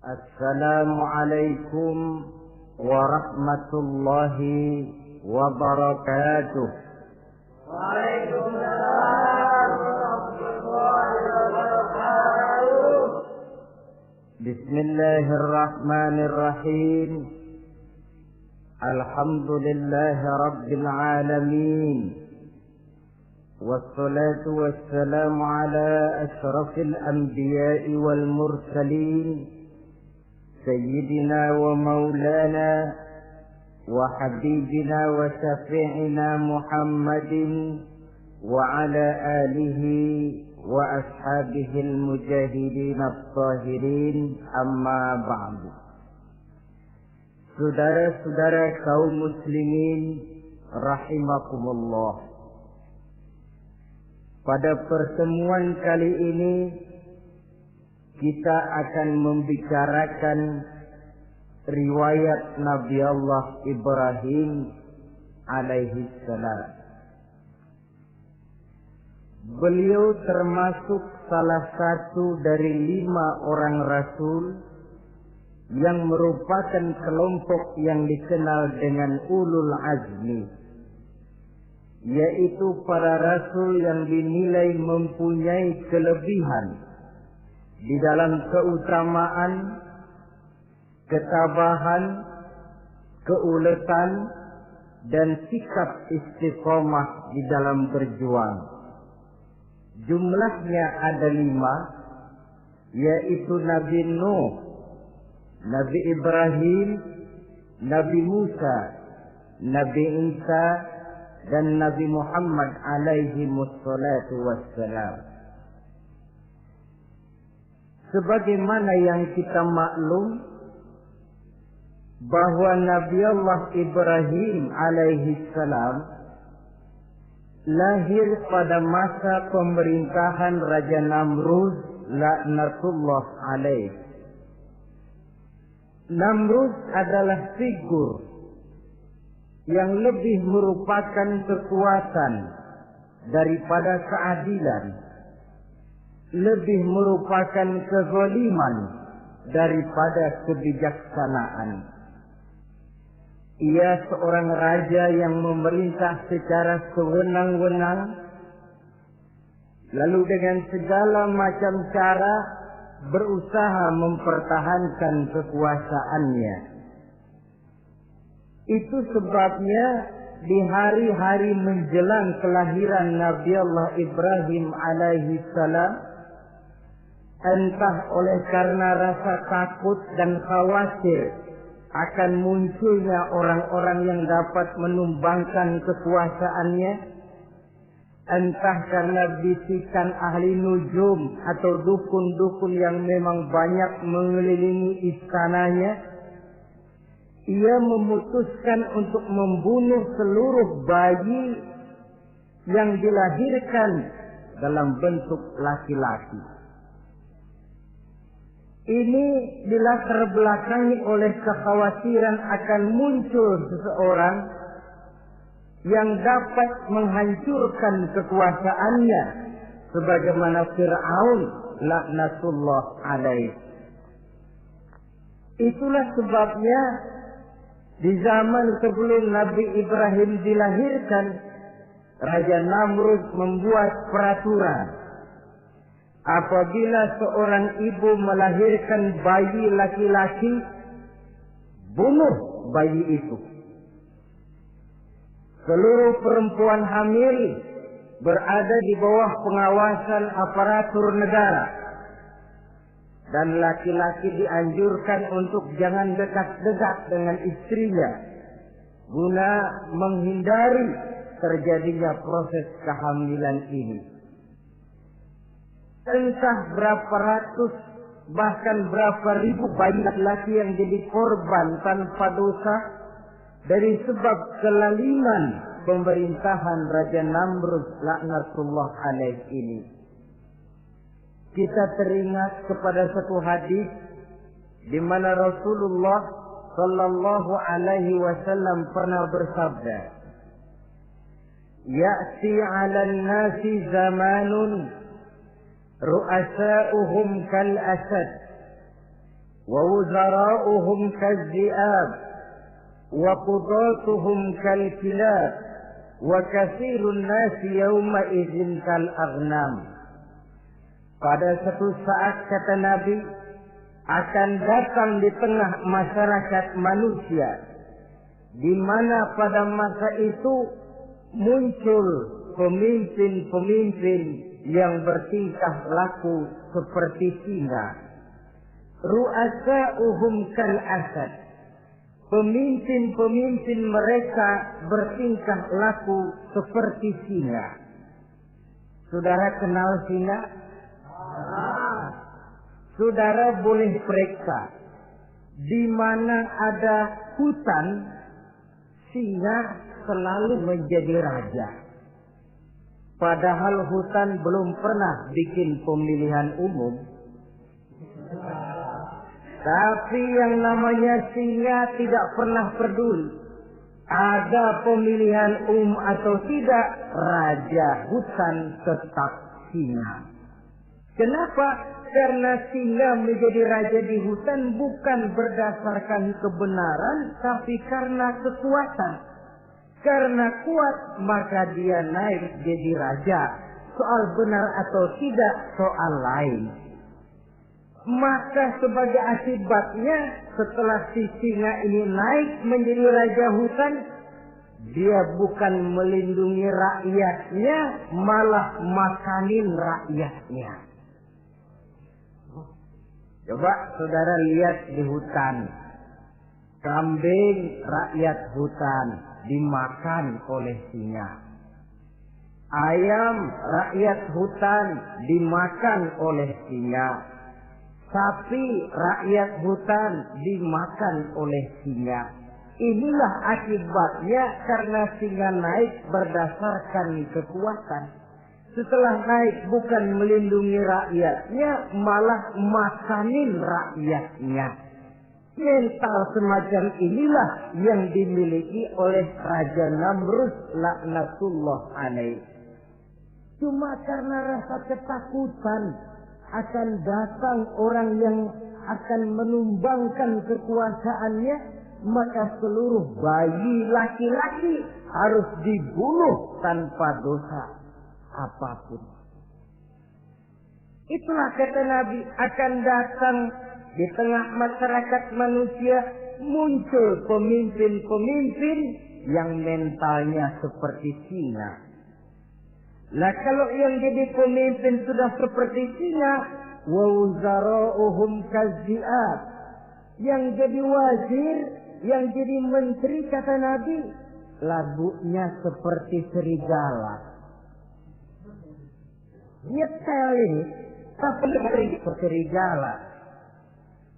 Assalamualaikum warahmatullahi wabarakatuh. Waalaikumsalam warahmatullahi wabarakatuh. Bismillahirrahmanirrahim. Alhamdulillahi rabbil alamin. Wassalatu wassalamu ala ashrafil anbiya'i wal mursalin. Sayyidina wa maulana wa habibina wa syafi'ina Muhammadin wa ala alihi wa ashabihi al-mujahidin at-tahirin, amma ba'du. Saudara-saudara kaum muslimin rahimakumullah. Pada pertemuan kali ini kita akan membicarakan riwayat Nabi Allah Ibrahim alaihi salam. Beliau termasuk salah satu dari 5 orang rasul yang merupakan kelompok yang dikenal dengan ulul azmi, yaitu para rasul yang dinilai mempunyai kelebihan di dalam keutamaan, ketabahan, keuletan, dan sikap istiqomah di dalam berjuang. Jumlahnya ada 5, yaitu Nabi Nuh, Nabi Ibrahim, Nabi Musa, Nabi Isa, dan Nabi Muhammad alaihi wassalatu wassalam. Sebagaimana yang kita maklum bahwa Nabi Allah Ibrahim alaihi salam lahir pada masa pemerintahan Raja Namrud laknatullah alaih. Namrud adalah figur yang lebih merupakan kekuatan daripada keadilan, lebih merupakan kezaliman daripada kebijaksanaan. Ia seorang raja yang memerintah secara sewenang-wenang, lalu dengan segala macam cara berusaha mempertahankan kekuasaannya. Itu sebabnya di hari-hari menjelang kelahiran Nabi Allah Ibrahim alaihi salam, entah oleh karena rasa takut dan khawatir akan munculnya orang-orang yang dapat menumbangkan kekuasaannya, entah karena bisikan ahli nujum atau dukun-dukun yang memang banyak mengelilingi istananya, ia memutuskan untuk membunuh seluruh bayi yang dilahirkan dalam bentuk laki-laki. Ini dilatar belakangi oleh kekhawatiran akan muncul seseorang yang dapat menghancurkan kekuasaannya, sebagaimana Fir'aun laknatullah alaih. Itulah sebabnya di zaman sebelum Nabi Ibrahim dilahirkan, Raja Namrud membuat peraturan. Apabila seorang ibu melahirkan bayi laki-laki, bunuh bayi itu. Seluruh perempuan hamil berada di bawah pengawasan aparatur negara, dan laki-laki dianjurkan untuk jangan dekat-dekat dengan istrinya guna menghindari terjadinya proses kehamilan ini. Entah berapa ratus bahkan berapa ribu bayi laki-laki yang jadi korban tanpa dosa dari sebab kelaliman pemerintahan Raja Namrud laknatullah alaih ini. Kita teringat kepada satu hadis di mana Rasulullah sallallahu alaihi wasallam pernah bersabda, "Ya'ti 'alan nasi zamanun ru'asa'uhum kal asad wa wuzara'uhum kazzi'ab wa qudatuhum kalkilab wa katsirun nasi yawma idzin kal aghnam. Pada satu saat, kata Nabi, akan datang di tengah masyarakat manusia, di mana pada masa itu muncul pemimpin-pemimpin yang bertingkah laku seperti singa. Ru'asa'uhum kal asad. Pemimpin-pemimpin mereka bertingkah laku seperti singa. Saudara kenal singa? Saudara boleh periksa, di mana ada hutan, singa selalu menjadi raja. Padahal hutan belum pernah bikin pemilihan umum. Tapi yang namanya singa tidak pernah peduli. Ada pemilihan umum atau tidak, raja hutan tetap singa. Kenapa? Karena singa menjadi raja di hutan bukan berdasarkan kebenaran, tapi karena kekuatan. Karena kuat, maka dia naik jadi raja. Soal benar atau tidak, soal lain. Maka sebagai akibatnya, setelah si singa ini naik menjadi raja hutan, dia bukan melindungi rakyatnya, malah makanin rakyatnya. Coba saudara lihat di hutan, kambing rakyat hutan dimakan oleh singa. Ayam rakyat hutan dimakan oleh singa. Sapi rakyat hutan dimakan oleh singa. Inilah akibatnya karena singa naik berdasarkan kekuatan. Setelah naik bukan melindungi rakyatnya, malah makanin rakyatnya. Mental semacam inilah yang dimiliki oleh Raja Namrud laknatullah alaih. Cuma karena rasa ketakutan akan datang orang yang akan menumbangkan kekuasaannya, maka seluruh bayi laki-laki harus dibunuh tanpa dosa apapun. Itulah kata Nabi, akan datang di tengah masyarakat manusia muncul pemimpin-pemimpin yang mentalnya seperti singa. Lah kalau yang jadi pemimpin sudah seperti singa, wa wuzara'uhum kazzi'ab. Yang jadi wazir, yang jadi menteri, kata Nabi, lagunya seperti serigala. Nyetel ini, tapi seperti serigala.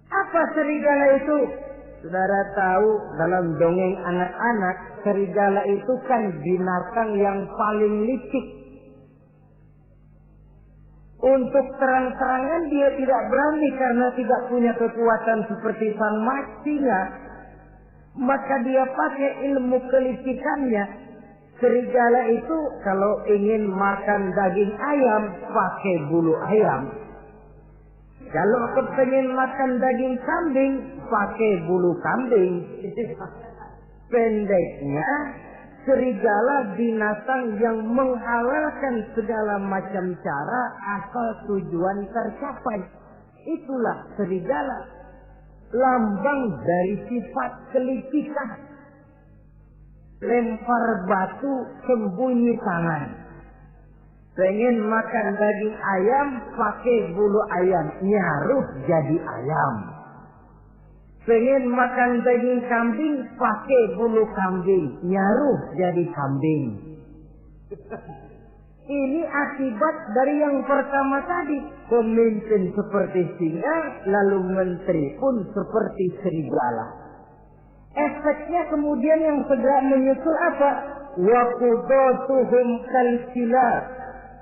Apa serigala itu? Saudara tahu dalam dongeng anak-anak, serigala itu kan binatang yang paling licik. Untuk terang-terangan dia tidak berani karena tidak punya kekuatan seperti sang singa. Maka dia pakai ilmu kelicikannya. Serigala itu kalau ingin makan daging ayam, pakai bulu ayam. Kalau kepengen makan daging kambing, pakai bulu kambing. Pendeknya, serigala binatang yang menghalalkan segala macam cara asal tujuan tercapai. Itulah serigala. Lambang dari sifat kelicikan. Lempar batu, sembunyi tangan. Pengen makan daging ayam, pakai bulu ayam, nyaruh jadi ayam. Pengen makan daging kambing, pakai bulu kambing, nyaruh jadi kambing. Ini akibat dari yang pertama tadi. Pemimpin seperti singa, lalu menteri pun seperti serigala. Efeknya kemudian yang segera menyusul apa? Wa qudatuhum kalkilab.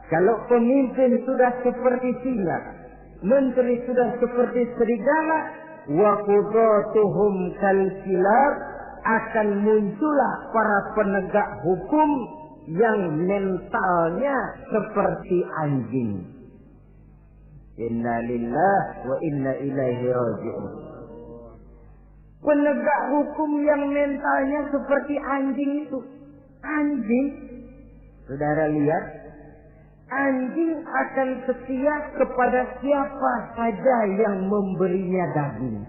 Kalau pemimpin sudah seperti singa, menteri sudah seperti serigala, wa qudatuhum kalkilab, akan muncullah para penegak hukum yang mentalnya seperti anjing. Inna lillahi wa inna ilaihi raji'un. Penegak hukum yang mentalnya seperti anjing itu. Anjing, saudara lihat, anjing akan setia kepada siapa saja yang memberinya daging.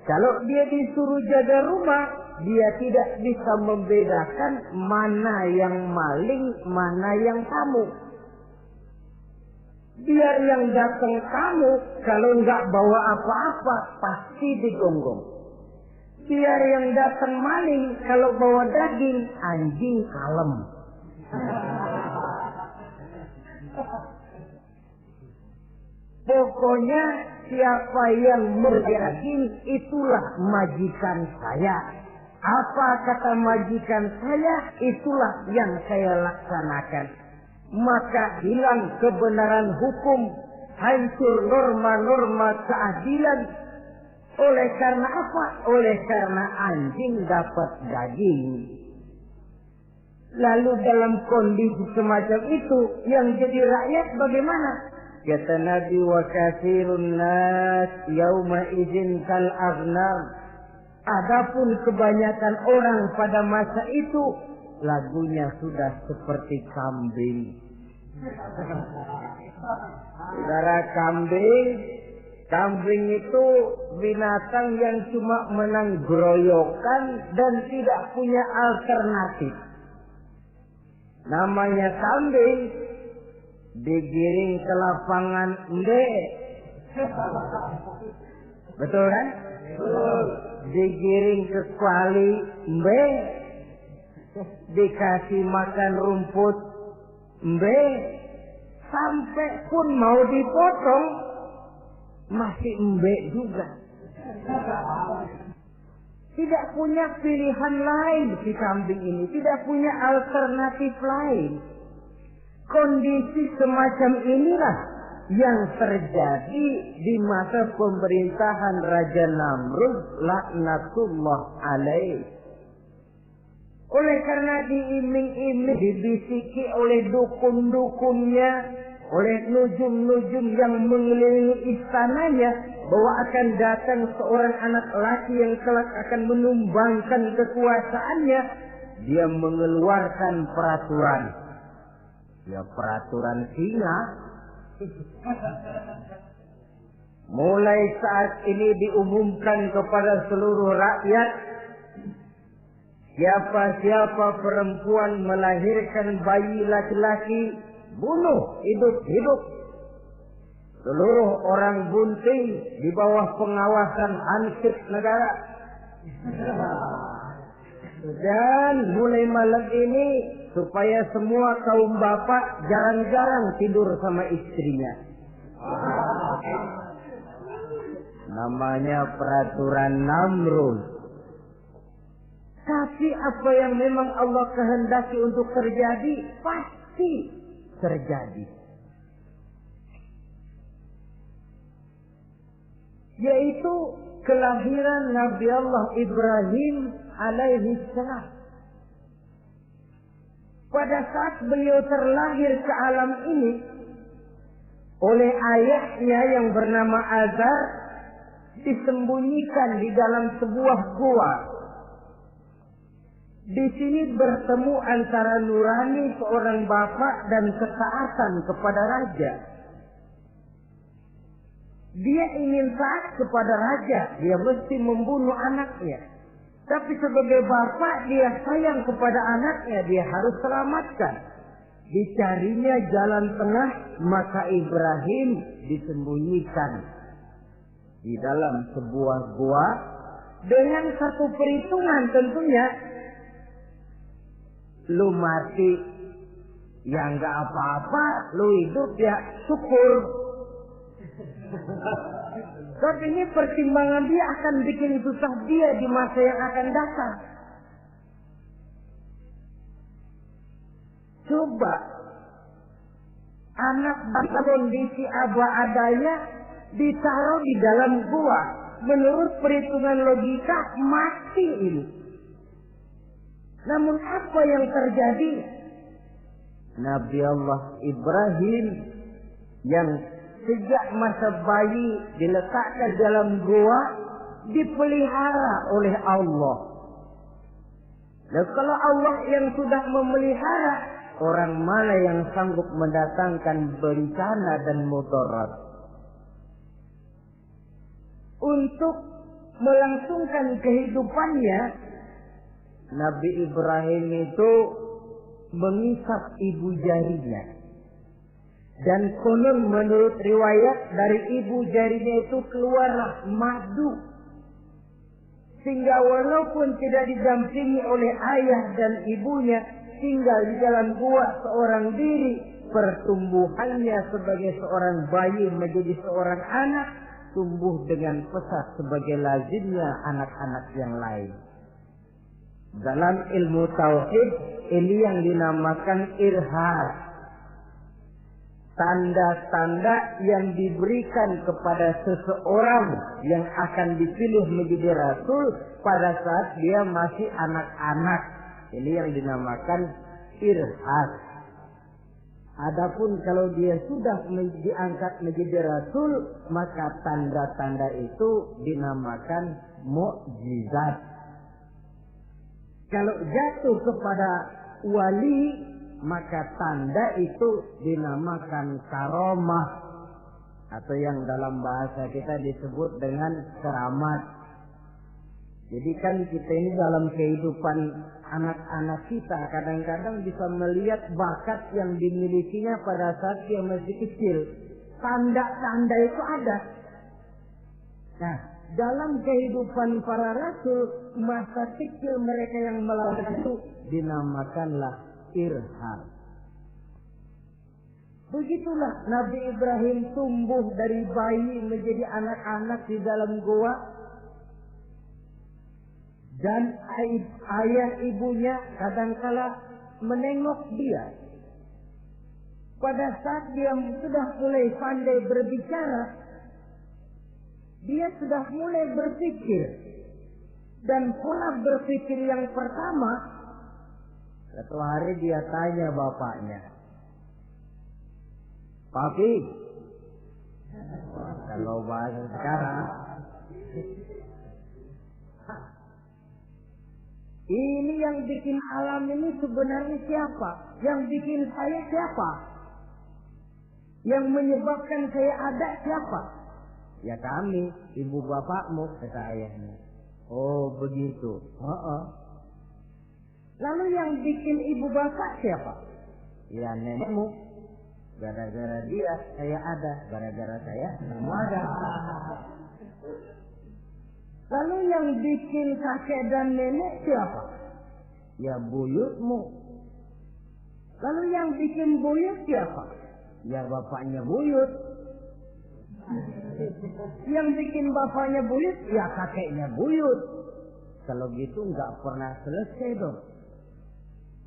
Kalau dia disuruh jaga rumah, dia tidak bisa membedakan mana yang maling, mana yang tamu. Biar yang datang tamu, kalau nggak bawa apa-apa, pasti digonggong. Biar yang datang maling, kalau bawa daging, anjing kalem. Pokoknya siapa yang berdaging, itulah majikan saya. Apa kata majikan saya, itulah yang saya laksanakan. Maka hilang kebenaran hukum, hancur norma-norma keadilan. Oleh karena apa? Oleh karena anjing dapat daging. Lalu dalam kondisi semacam itu, yang jadi rakyat bagaimana? Kata Nabi, wa katsirun nas yauma idzin kal aghnam. Adapun kebanyakan orang pada masa itu, lagunya sudah seperti kambing. Saudara, kambing itu binatang yang cuma menang groyokan dan tidak punya alternatif. Namanya kambing, digiring ke lapangan embe. Betul kan? Digiring ke kuali embe. Dikasih makan rumput embe, sampai pun mau dipotong masih embe juga. Tidak punya pilihan lain si kambing ini, tidak punya alternatif lain. Kondisi semacam inilah yang terjadi di masa pemerintahan Raja Namrud laknatullah alaih. Oleh karena diiming-iming, dibisiki oleh dukun-dukunnya, oleh nujum-nujum yang mengelilingi istananya, bahwa akan datang seorang anak laki yang kelak akan menumbangkan kekuasaannya, dia mengeluarkan peraturan. Ya, peraturan singa. Mulai saat ini diumumkan kepada seluruh rakyat, siapa-siapa perempuan melahirkan bayi laki-laki, bunuh hidup-hidup. Seluruh orang bunting di bawah pengawasan hansip negara. Dan mulai malam ini, supaya semua kaum bapak jarang-jarang tidur sama istrinya. Namanya peraturan Namrud. Tapi apa yang memang Allah kehendaki untuk terjadi, pasti terjadi. Yaitu kelahiran Nabi Allah Ibrahim alaihi salam. Pada saat beliau terlahir ke alam ini, oleh ayahnya yang bernama Azar, disembunyikan di dalam sebuah gua. Di sini bertemu antara nurani seorang bapak dan ketaatan kepada raja. Dia ingin taat kepada raja, dia mesti membunuh anaknya. Tapi sebagai bapak, dia sayang kepada anaknya, dia harus selamatkan. Dicarinya jalan tengah, maka Ibrahim disembunyikan di dalam sebuah gua dengan satu perhitungan tentunya. Lu mati ya nggak apa-apa, lu hidup ya syukur. Tapi ini pertimbangan dia akan bikin susah dia di masa yang akan datang. Coba anak dalam kondisi apa adanya ditaruh di dalam gua, menurut perhitungan logika mati ini. Namun apa yang terjadi? Nabi Allah Ibrahim yang sejak masa bayi diletakkan dalam gua, dipelihara oleh Allah. Dan kalau Allah yang sudah memelihara, orang mana yang sanggup mendatangkan bencana dan mudarat? Untuk melangsungkan kehidupannya, Nabi Ibrahim itu mengisap ibu jarinya. Dan konon menurut riwayat dari ibu jarinya itu keluarlah madu. Sehingga walaupun tidak didampingi oleh ayah dan ibunya, tinggal di dalam gua seorang diri, pertumbuhannya sebagai seorang bayi menjadi seorang anak, tumbuh dengan pesat sebagai lazimnya anak-anak yang lain. Dalam ilmu tauhid, ini yang dinamakan irhas. Tanda-tanda yang diberikan kepada seseorang yang akan dipilih menjadi rasul pada saat dia masih anak-anak. Ini yang dinamakan irhas. Adapun kalau dia sudah diangkat menjadi rasul, maka tanda-tanda itu dinamakan mukjizat. Kalau jatuh kepada wali, maka tanda itu dinamakan karomah, atau yang dalam bahasa kita disebut dengan keramat. Jadi kan kita ini dalam kehidupan anak-anak kita kadang-kadang bisa melihat bakat yang dimilikinya pada saat dia masih kecil. Tanda-tanda itu ada. Nah, dalam kehidupan para rasul, masa kecil mereka yang melakukan itu dinamakanlah irham. Begitulah Nabi Ibrahim tumbuh dari bayi menjadi anak-anak di dalam gua. Dan ayah ibunya kadangkala menengok dia. Pada saat dia sudah mulai pandai berbicara, dia sudah mulai berpikir. Dan pola berpikir yang pertama, satu hari dia tanya bapaknya, "Papi," kalau bahasa sekarang, "ini yang bikin alam ini sebenarnya siapa? Yang bikin saya siapa? Yang menyebabkan saya ada siapa?" "Ya kami, ibu bapakmu," kata ayahnya. "Oh begitu." "Lalu yang bikin ibu bapak siapa?" "Ya nenekmu. Gara-gara dia saya ada, gara-gara saya kamu ada." "Lalu yang bikin kakek dan nenek siapa?" "Ya buyutmu." "Lalu yang bikin buyut siapa?" "Ya bapaknya buyut." "Yang bikin bapaknya buyut, ya kakeknya buyut." Kalau gitu nggak pernah selesai dong.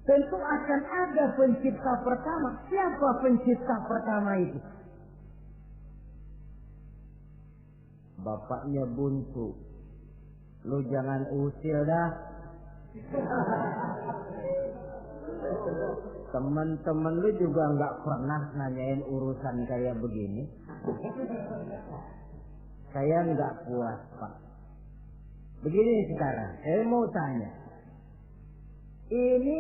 Tentu akan ada pencipta pertama. Siapa pencipta pertama itu? "Bapaknya buntu. Lu jangan usil dah. Teman-teman lu juga nggak pernah nanyain urusan kayak begini. Saya nggak puas, Pak. Begini sekarang, saya mau tanya. Ini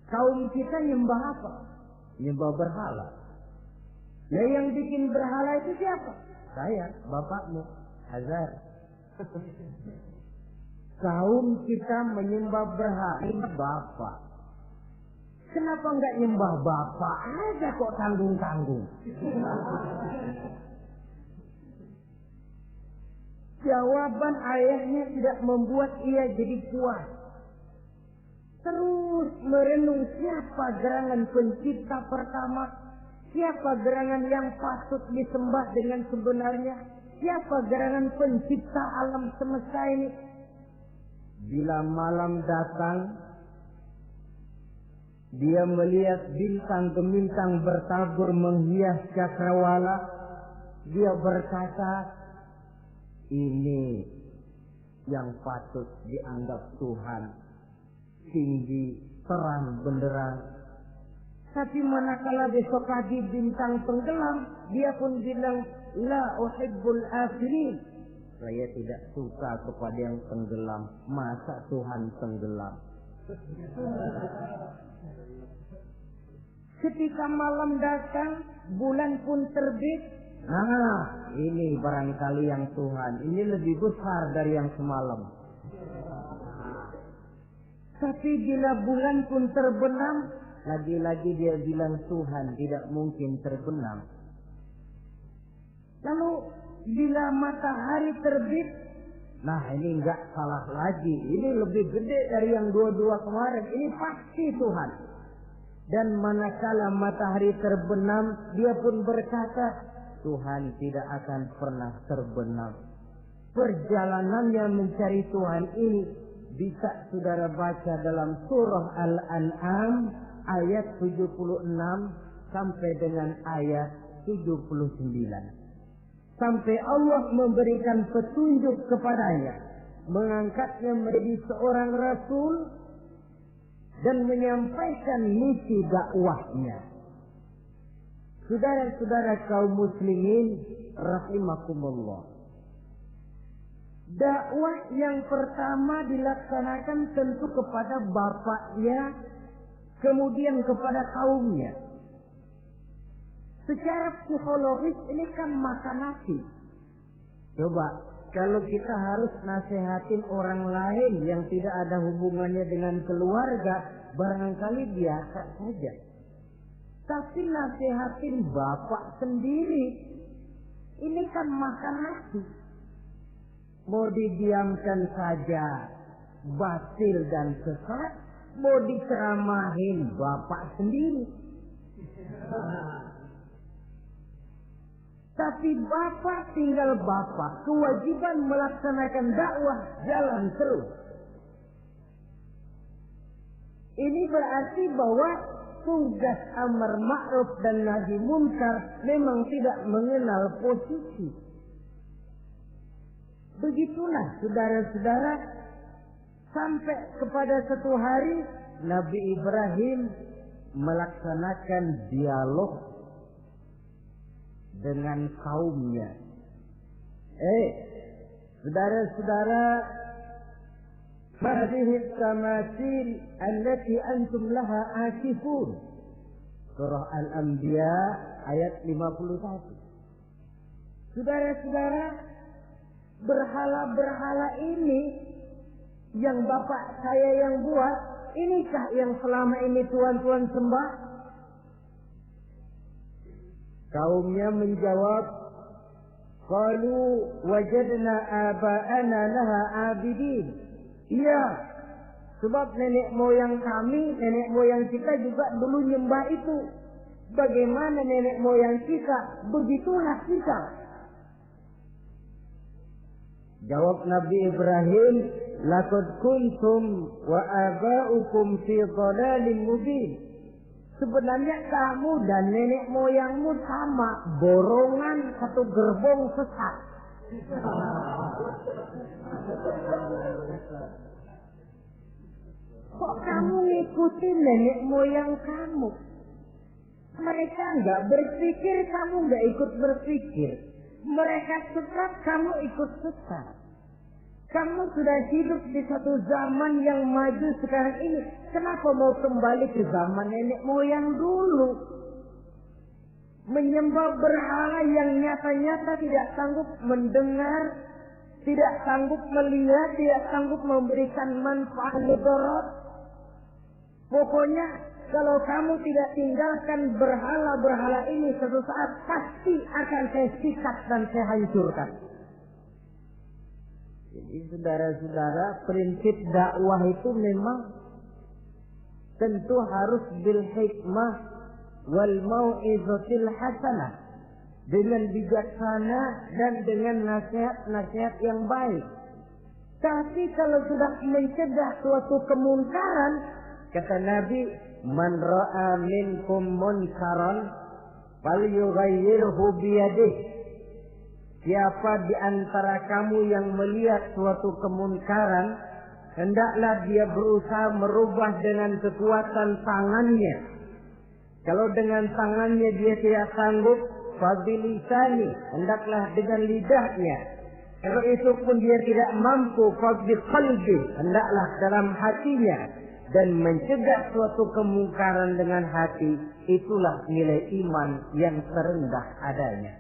kaum kita nyembah apa? Nyembah berhala. Nah, yang bikin berhala itu siapa? Saya, bapakmu, Azhar. Kaum kita menyembah berhala, bapak. Kenapa enggak nyembah bapak aja kok tanggung-tanggung? Jawaban ayahnya tidak membuat ia jadi puas. Terus merenung siapa gerangan pencipta pertama, siapa gerangan yang patut disembah dengan sebenarnya, siapa gerangan pencipta alam semesta ini. Bila malam datang, dia melihat bintang gemintang bertabur menghias cakrawala. Dia berkata, "Ini yang patut dianggap Tuhan. Tinggi, terang benderang." Tapi manakala besok pagi bintang tenggelam, dia pun bilang, "La uhibbul afirin." Saya tidak suka kepada yang tenggelam. Masa Tuhan tenggelam? Ketika malam datang, bulan pun terbit. Nah, ini barangkali yang Tuhan. Ini lebih besar dari yang semalam. Tapi bila bulan pun terbenam, lagi-lagi dia bilang Tuhan tidak mungkin terbenam. Lalu bila matahari terbit, nah ini enggak salah lagi. Ini lebih gede dari yang dua-dua kemarin. Ini pasti Tuhan. Dan manakala matahari terbenam, dia pun berkata, Tuhan tidak akan pernah terbenam. Perjalanannya mencari Tuhan ini bisa saudara baca dalam surah Al-An'am ayat 76 sampai dengan ayat 79. Sampai Allah memberikan petunjuk kepadanya, mengangkatnya menjadi seorang rasul dan menyampaikan misi dakwahnya. Saudara-saudara kaum muslimin rahimakumullah. Dakwah yang pertama dilaksanakan tentu kepada bapaknya, kemudian kepada kaumnya. Secara psikologis ini kan makan nasi. Coba kalau kita harus nasihatin orang lain yang tidak ada hubungannya dengan keluarga, barangkali biasa saja. Tapi nasihatin bapak sendiri, ini kan makan nasi. Mau didiamkan saja, batil dan sesat. Mau diceramahin bapak sendiri. Tapi bapak tinggal bapak, kewajiban melaksanakan dakwah jalan terus. Ini berarti bahwa tugas amar ma'ruf dan nahi munkar memang tidak mengenal posisi. Begitulah saudara-saudara, sampai kepada satu hari Nabi Ibrahim melaksanakan dialog dengan kaumnya. Saudara-saudara, hadhihi tamasil allati antum laha akifun. Surah Al-Anbiya ayat 51. Saudara-saudara, berhala-berhala ini yang bapak saya yang buat, inikah yang selama ini tuan-tuan sembah? Kaumnya menjawab, qalu wajadna aba'ana laha abidin. Iya, sebab nenek moyang kami, nenek moyang kita juga dulu nyembah itu. Bagaimana nenek moyang kita, begitulah kita. Jawab Nabi Ibrahim, laqad kuntum wa aba'ukum fi dhalalin mubin. Sebenarnya kamu dan nenek moyangmu sama, borongan satu gerbong sesat. Kok kamu ngikutin nenek moyang kamu? Mereka enggak berpikir, kamu enggak ikut berpikir. Mereka sesat, kamu ikut sesat. Kamu sudah hidup di satu zaman yang maju sekarang ini. Kenapa mau kembali ke zaman nenek moyang dulu? Menyembah berhala yang nyata-nyata tidak sanggup mendengar, tidak sanggup melihat, tidak sanggup memberikan manfaat mudarat. Pokoknya kalau kamu tidak tinggalkan berhala-berhala ini, suatu saat pasti akan saya sikat dan saya hancurkan. Jadi saudara-saudara, prinsip dakwah itu memang tentu harus bil hikmah wal mau'izatil hasanah, dengan bijaksana dan dengan nasihat-nasihat yang baik. Tapi kalau sudah mencegah suatu kemunkaran, kata Nabi, man ra'a minkum munkaran falyughayyirhu biyadihi. Siapa di antara kamu yang melihat suatu kemunkaran, hendaklah dia berusaha merubah dengan kekuatan tangannya. Kalau dengan tangannya dia tidak sanggup, fabilisani, hendaklah dengan lidahnya. Kalau itu pun dia tidak mampu, fadbi qalbi, hendaklah dalam hatinya dan mencegah suatu kemungkaran dengan hati, itulah nilai iman yang terendah adanya.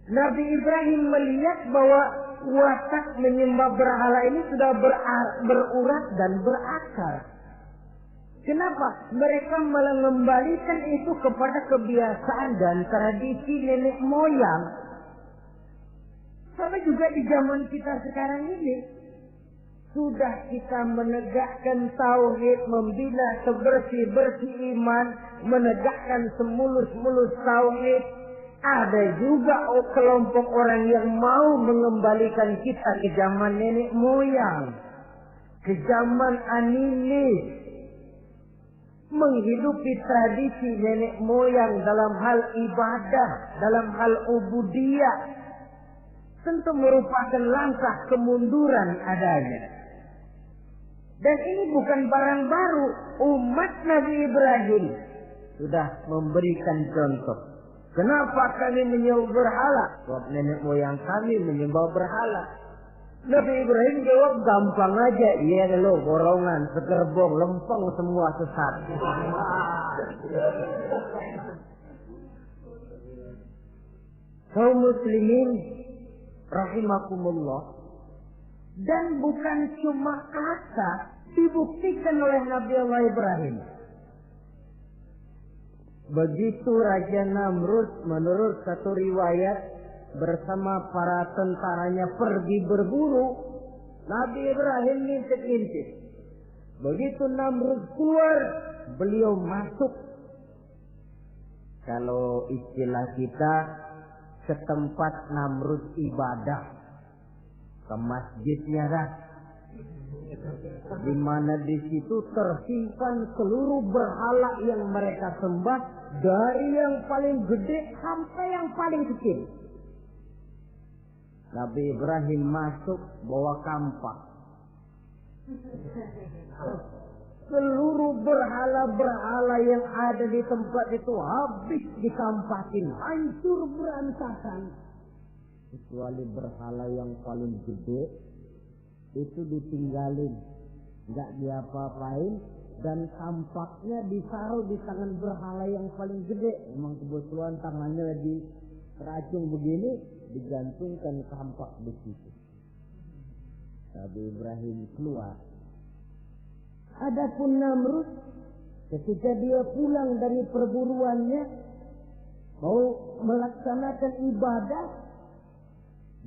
Nabi Ibrahim melihat bahwa watak menyembah berhala ini sudah berurat dan berakar. Kenapa? Mereka mengembalikan itu kepada kebiasaan dan tradisi nenek moyang. Sama juga di zaman kita sekarang ini. Sudah kita menegakkan tauhid, membina sebersih-bersih iman, menegakkan semulus-mulus tauhid. Ada juga kelompok orang yang mau mengembalikan kita ke zaman nenek moyang, ke zaman animis, menghidupi tradisi nenek moyang dalam hal ibadah, dalam hal ubudiyah, tentu merupakan langkah kemunduran adanya. Dan ini bukan barang baru. Umat Nabi Ibrahim sudah memberikan contoh. Kenapa kami menyembah berhala? Sebab nenek moyang kami menyembah berhala. Nabi Ibrahim jawab gampang aja. Iya lo borongan, segerbong, lempeng semua sesat. Kaum muslimin rahimakumullah. Dan bukan cuma kata dibuktikan oleh Nabi Allah Ibrahim. Begitu Raja Namrud menurut satu riwayat bersama para tentaranya pergi berburu, Nabi Ibrahim ngintip-ngintip. Begitu Namrud keluar, beliau masuk. Kalau istilah kita, ke tempat Namrud ibadah, ke masjidnya dah. Di mana di situ tersimpan seluruh berhala yang mereka sembah, dari yang paling gede sampai yang paling kecil. Nabi Ibrahim masuk bawa kampak. Seluruh berhala-berhala yang ada di tempat itu habis dikampakin, hancur berantakan. Kecuali berhala yang paling gede itu ditinggalin, nggak diapa-apain, dan kampaknya ditaruh di tangan berhala yang paling gede. Memang kebetulan tangannya lagi teracung begini, digantungkan kampak di situ. Nabi Ibrahim keluar. Adapun Namrud, ketika dia pulang dari perburuannya, mau melaksanakan ibadah,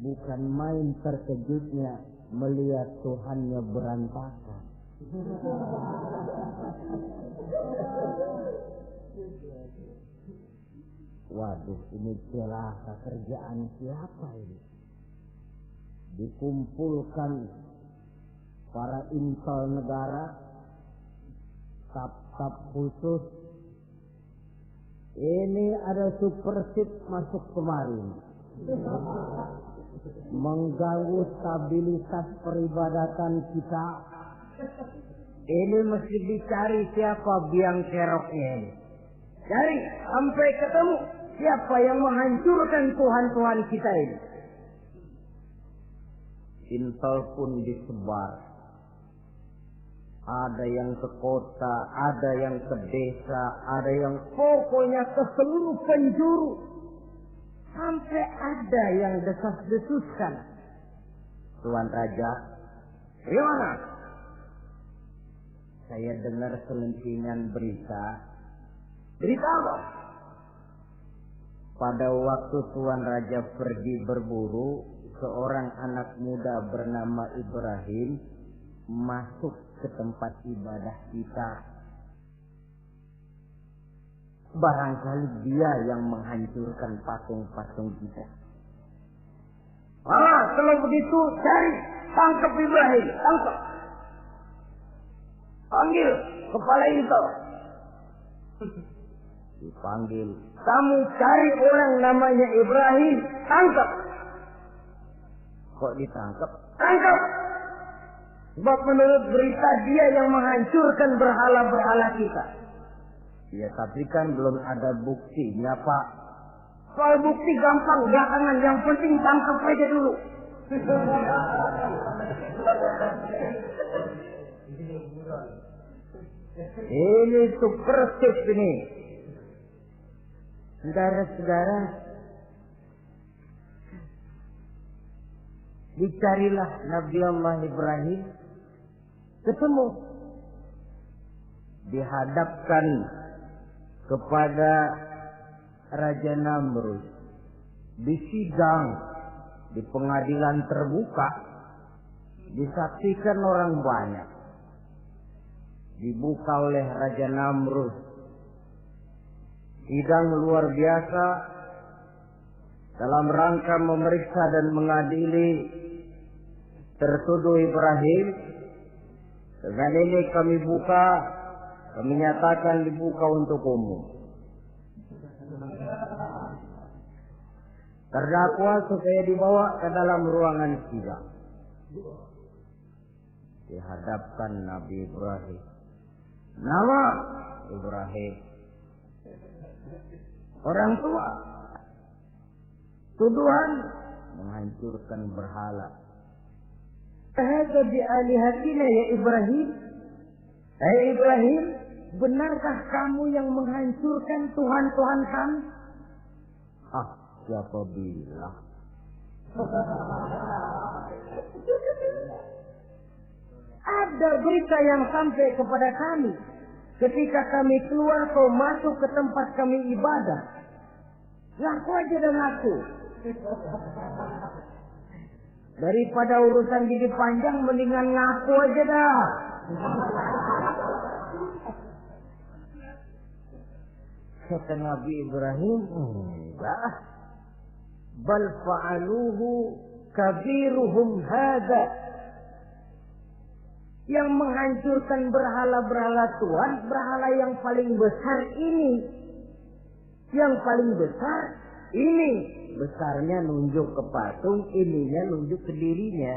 bukan main terkejutnya melihat Tuhannya berantakan. Waduh, ini celaka kerjaan siapa ini? Dikumpulkan para intel negara, staf-staf khusus. Ini ada supersip masuk kemarin, mengganggu stabilitas peribadatan kita. Ini mesti dicari siapa biang keroknya ini. Cari sampai ketemu siapa yang menghancurkan Tuhan-Tuhan kita ini. Intel pun disebar. Ada yang ke kota, ada yang ke desa, ada yang pokoknya ke seluruh penjuru. Sampai ada yang desas-desuskan. Tuan Raja, gimana? Saya dengar selentingan berita. Berita apa? Pada waktu Tuan Raja pergi berburu, seorang anak muda bernama Ibrahim masuk ke tempat ibadah kita. Barangkali dia yang menghancurkan patung-patung kita. Kalau begitu cari, tangkap Ibrahim, tangkap. Panggil kepala intel. Dipanggil. Kamu cari orang namanya Ibrahim, tangkap. Kok ditangkap? Tangkap. Sebab menurut berita dia yang menghancurkan berhala-berhala kita. Ya tapi kan belum ada buktinya Pak. Soal bukti gampang, belakangan, yang penting tangkap aja dulu. Ini subversif ini. Saudara-saudara, dicarilah Nabi Allah Ibrahim, ketemu, dihadapkan kepada Raja Namrud, disidang di pengadilan terbuka, disaksikan orang banyak, dibuka oleh Raja Namrud. Sidang luar biasa dalam rangka memeriksa dan mengadili tertuduh Ibrahim. Dengan ini kami nyatakan dibuka untuk umum. Terdakwa supaya dibawa ke dalam ruangan sidang. Dihadapkan Nabi Ibrahim. Nama Ibrahim. Orang tua. Tuduhan menghancurkan berhala. Hadza bi alihatina ya Ibrahim. Hai Ibrahim, benarkah kamu yang menghancurkan Tuhan-Tuhan kami? Ah, siapa bilang? Ada berita yang sampai kepada kami. Ketika kami keluar, kau masuk ke tempat kami ibadah. Ngaku aja dan ngaku. Daripada urusan gigi panjang, mendingan ngaku aja dah. Kata Nabi Ibrahim, enggak. Bal fa'aluhu kabiruhum hadha. Yang menghancurkan berhala-berhala Tuhan, berhala yang paling besar ini. Yang paling besar ini. Besarnya nunjuk ke patung, ininya nunjuk ke dirinya.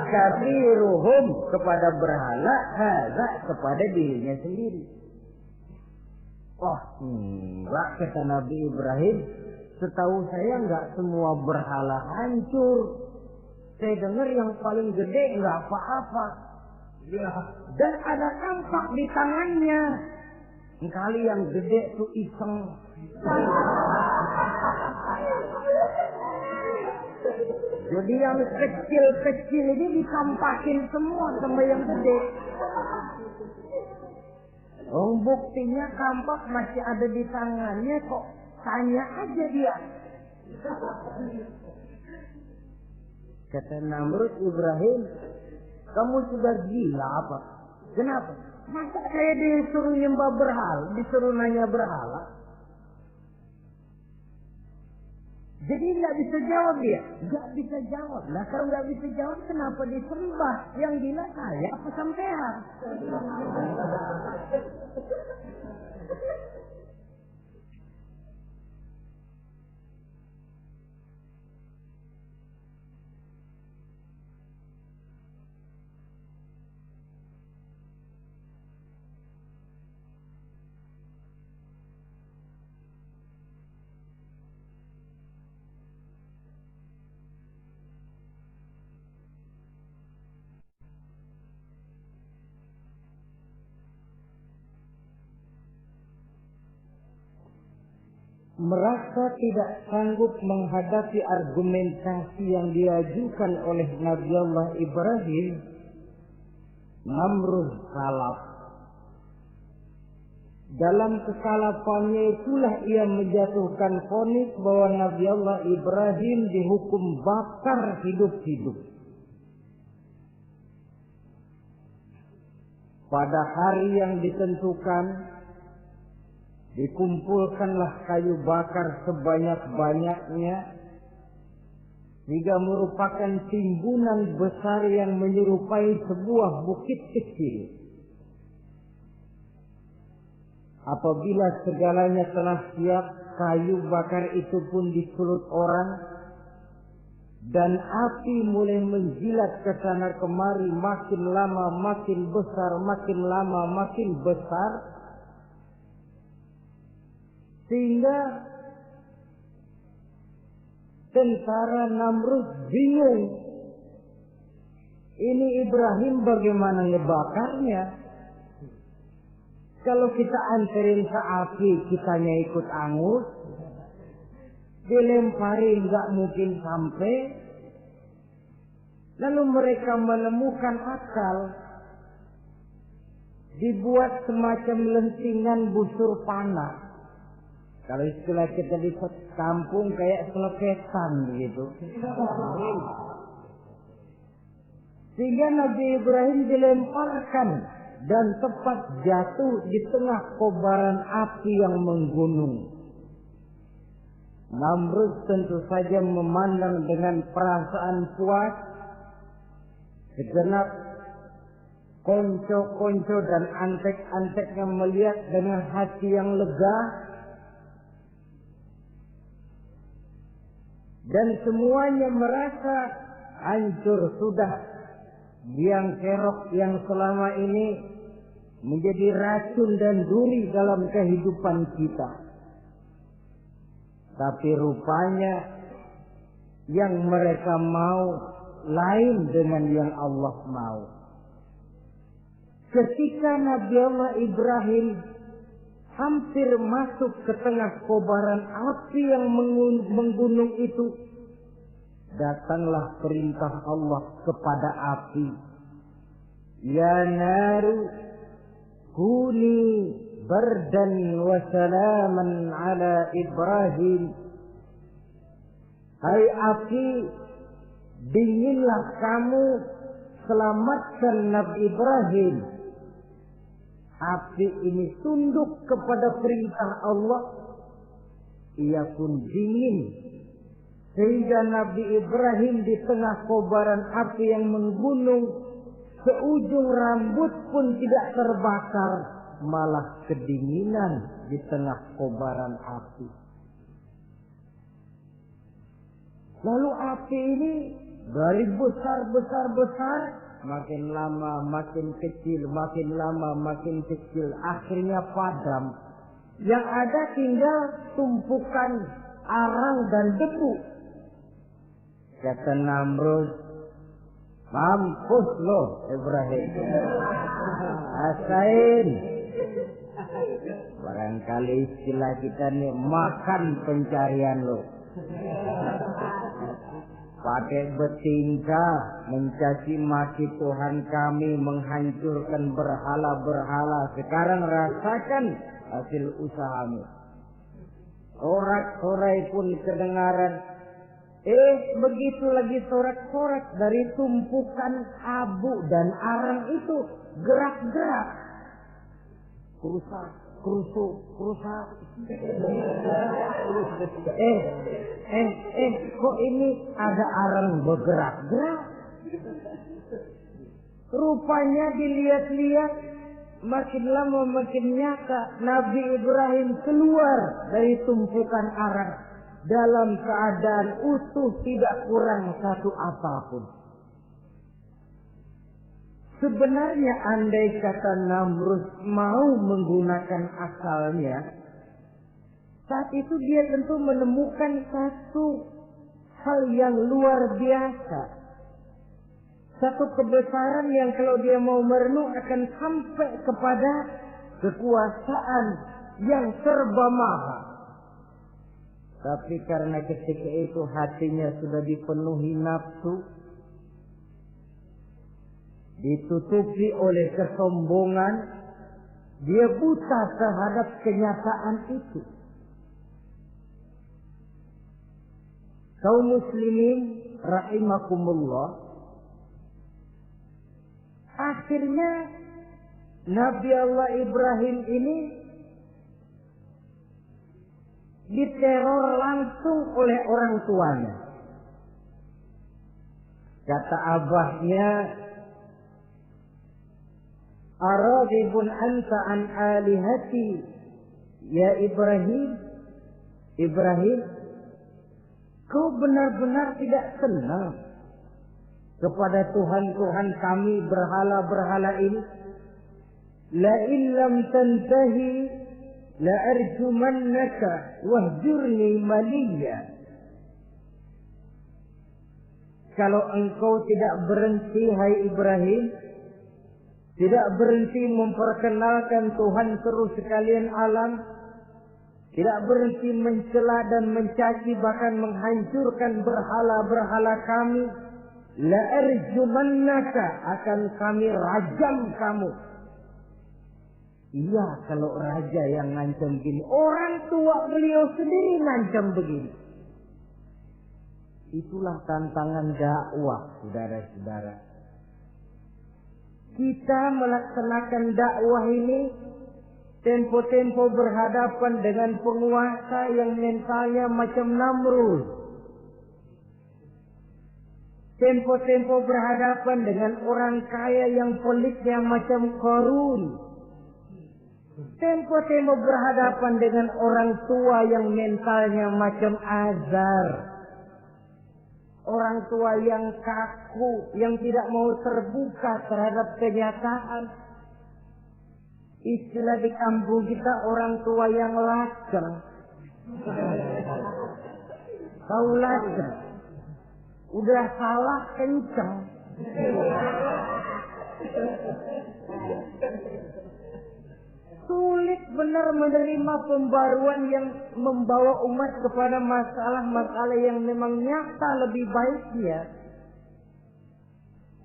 Kabiruhum kepada berhala, hadza kepada dirinya sendiri. Oh, enggak, kata Nabi Ibrahim. Setahu saya enggak semua berhala hancur. Saya dengar yang paling gede enggak apa-apa. Dan ada kampak di tangannya. Kali yang gede tuh iseng. Jadi yang kecil-kecil ini ditampakin semua sama yang gede. Oh, buktinya kampak masih ada di tangannya kok. Tanya aja dia. Kata Namrud, Ibrahim, kamu sudah gila apa? Kenapa? Masa saya disuruh nyembah berhala, disuruh nanya berhala? Jadi nggak bisa jawab dia, nggak bisa jawab. Nah kalau nggak bisa jawab, kenapa disembah? Yang gila saya apa sampean? Merasa tidak sanggup menghadapi argumentasi yang diajukan oleh Nabi Allah Ibrahim, Namrud salaf. Dalam kesalafannya itulah ia menjatuhkan vonis bahwa Nabi Allah Ibrahim dihukum bakar hidup-hidup. Pada hari yang ditentukan, dikumpulkanlah kayu bakar sebanyak-banyaknya hingga merupakan timbunan besar yang menyerupai sebuah bukit kecil. Apabila segalanya telah siap, kayu bakar itu pun disulut orang dan api mulai menjilat ke sana kemari, makin lama makin besar, makin lama makin besar. Sehingga Tentara Namrud bingung. Ini Ibrahim bagaimana ngebakarnya? Kalau kita anterin ke api, kitanya ikut angus. Dilemparin nggak mungkin sampai. Lalu mereka menemukan akal. Dibuat semacam lentingan busur panah. Kalau istilah kita di kampung kayak selepetan begitu. Sehingga Nabi Ibrahim dilemparkan dan tepat jatuh di tengah kobaran api yang menggunung. Namrud tentu saja memandang dengan perasaan puas. Segenap konco-konco dan antek-anteknya melihat dengan hati yang lega. Dan semuanya merasa hancur sudah biang kerok yang selama ini menjadi racun dan duri dalam kehidupan kita. Tapi rupanya yang mereka mau lain dengan yang Allah mau. Ketika Nabi Allah Ibrahim hampir masuk ke tengah kobaran api yang menggunung itu, datanglah perintah Allah kepada api. Ya naru kuni bardan wa salaman ala Ibrahim. Hai api, dinginlah kamu, selamatkan Nabi Ibrahim. Api ini tunduk kepada perintah Allah. Ia pun dingin. Sehingga Nabi Ibrahim di tengah kobaran api yang menggunung, seujung rambut pun tidak terbakar, malah kedinginan di tengah kobaran api. Lalu api ini dari besar, makin lama makin kecil, makin lama makin kecil, akhirnya padam. Yang ada tinggal tumpukan arang dan debu. Kata Namrud, mampus lo Ibrahim, rasain. Barangkali istilah kita nih, makan pencarian lo. Pakai bertingkah mencaci maki Tuhan kami, menghancurkan berhala-berhala. Sekarang rasakan hasil usahamu. Sorak-sorai pun kedengaran. Begitu lagi sorak-sorak dari tumpukan abu dan arang itu gerak-gerak. Kerusak. Kok ini ada arang bergerak-gerak? Rupanya dilihat-lihat, makin lama makin nyata, Nabi Ibrahim keluar dari tumpukan arang dalam keadaan utuh, tidak kurang satu apapun. Sebenarnya andai kata Namrud mau menggunakan akalnya, saat itu dia tentu menemukan satu hal yang luar biasa. Satu kebesaran yang kalau dia mau merenung akan sampai kepada kekuasaan yang serba maha. Tapi karena ketika itu hatinya sudah dipenuhi nafsu, ditutupi oleh kesombongan, dia buta terhadap kenyataan itu. Kaum muslimin rahimakumullah, akhirnya Nabi Allah Ibrahim ini diteror langsung oleh orang tuanya. Kata abahnya, "Aragibun anta an alihati ya Ibrahim?" Ibrahim, kau benar-benar tidak senang kepada Tuhan-Tuhan kami, berhala-berhala ini? La illam tantahi la arjumannaka wahjurni maliya. kalau engkau tidak berhenti, hai Ibrahim, tidak berhenti memperkenalkan Tuhan seru sekalian alam, tidak berhenti mencela dan mencaci bahkan menghancurkan berhala-berhala kami, la arjumannaka, akan kami rajam kamu. Iya, kalau raja yang ngancam begini, orang tua beliau sendiri ngancam begini. Itulah tantangan dakwah, saudara-saudara. Kita melaksanakan dakwah ini tempo-tempo berhadapan dengan penguasa yang mentalnya macam Namrud. Tempo-tempo berhadapan dengan orang kaya yang pelitnya macam Qarun. Tempo-tempo berhadapan dengan orang tua yang mentalnya macam Azar. Orang tua yang kaku, yang tidak mau terbuka terhadap kenyataan. Istilah di kampung kita orang tua yang lacer. Tahu lacer? Udah salah kenceng. Sulit benar menerima pembaruan yang membawa umat kepada masalah-masalah yang memang nyata lebih baik dia.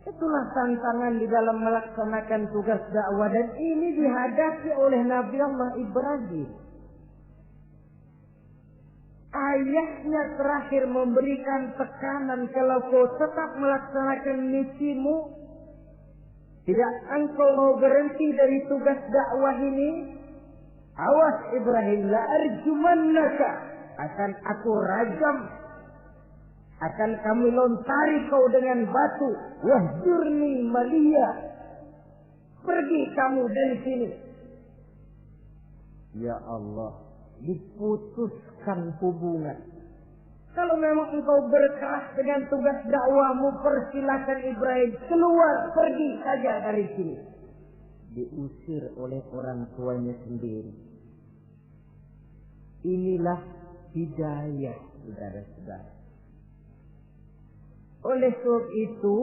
Itulah tantangan di dalam melaksanakan tugas dakwah, dan ini dihadapi oleh Nabi Allah Ibrahim. Ayahnya terakhir memberikan tekanan, kalau kau tetap melaksanakan misimu, tidak engkau mau berhenti dari tugas dakwah ini, awas Ibrahim, la arjumannaka, akan aku rajam, akan kami lontari kau dengan batu, wahjurni maliya, pergi kamu dari sini. Ya Allah, diputuskan hubungan. Kalau memang engkau berkeras dengan tugas dakwahmu, persilakan Ibrahim keluar, pergi saja dari sini. Diusir oleh orang tuanya sendiri. Inilah hidayah, saudara-saudara. Oleh sebab itu,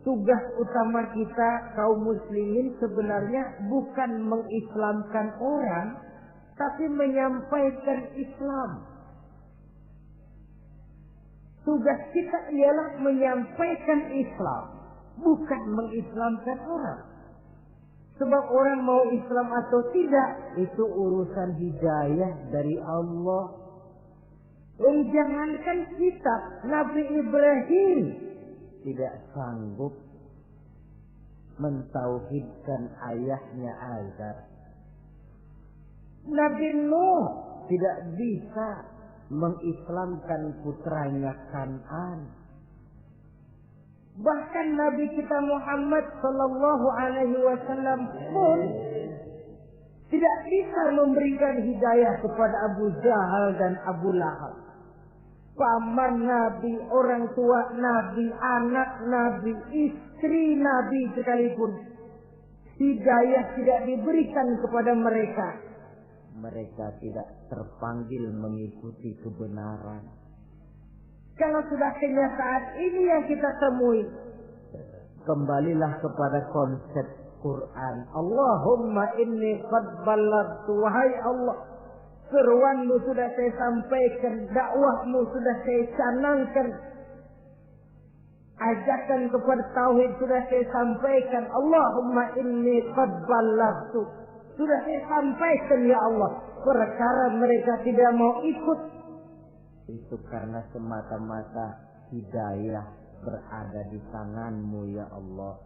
tugas utama kita kaum muslimin sebenarnya bukan mengislamkan orang, tapi menyampaikan Islam. Tugas kita ialah menyampaikan Islam, bukan mengislamkan orang. Sebab orang mau Islam atau tidak, itu urusan hidayah dari Allah. Dan jangankan kita, Nabi Ibrahim tidak sanggup mentauhidkan ayahnya Azar. Nabi Nuh tidak bisa mengislamkan putranya Kan'an. Bahkan Nabi kita Muhammad sallallahu alaihi wasallam pun tidak bisa memberikan hidayah kepada Abu Jahal dan Abu Lahab. Paman Nabi, orang tua Nabi, anak Nabi, istri Nabi sekalipun, hidayah tidak diberikan kepada mereka. Mereka tidak terpanggil mengikuti kebenaran. Kalau sudah kenyataan ini yang kita temui, kembalilah kepada konsep Quran. Allahumma inni qad ballagtu, wahai Allah, seruanmu sudah saya sampaikan, dakwahmu sudah saya canangkan, ajakan kepada tauhid sudah saya sampaikan. Allahumma inni qad ballagtu, sudah saya sampaikan ya Allah. Perkara mereka tidak mau ikut, itu karena semata-mata hidayah berada di tanganmu ya Allah.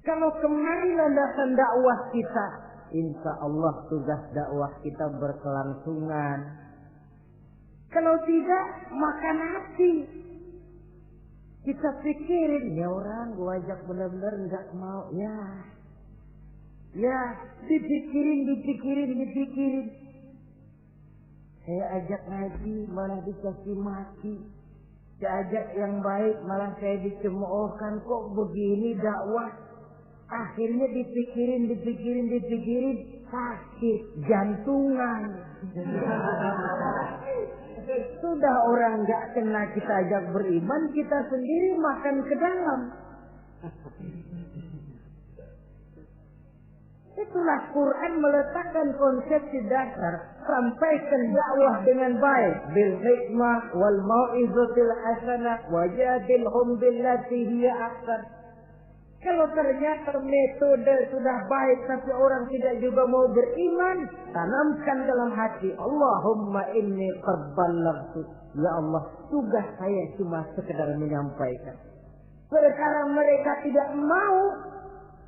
Kalau kemari landasan dakwah kita, insya Allah tugas dakwah kita berkelangsungan. Kalau tidak, makan hati. Kita pikirin, ya orang gua ajak benar-benar enggak mau. Ya, dipikirin. Saya ajak ngaji, malah dikasih mati. Saya ajak yang baik, malah saya dicemoohkan. Kok begini dakwah? Akhirnya dipikirin, sakit jantungan. Sudah orang nggak kena kita ajak beriman, kita sendiri makan ke dalam. Itulah Quran meletakkan konsepsi dasar, sampaikan dakwah dengan baik, bil hikmah wal mau'izatil hasanah wajadilhum billati hiya ahsan. Kalau ternyata metode sudah baik tapi orang tidak juga mau beriman, tanamkan dalam hati, Allahumma inni qad ballaghtu. Ya Allah, tugas saya cuma sekedar menyampaikan. Perkara mereka tidak mau,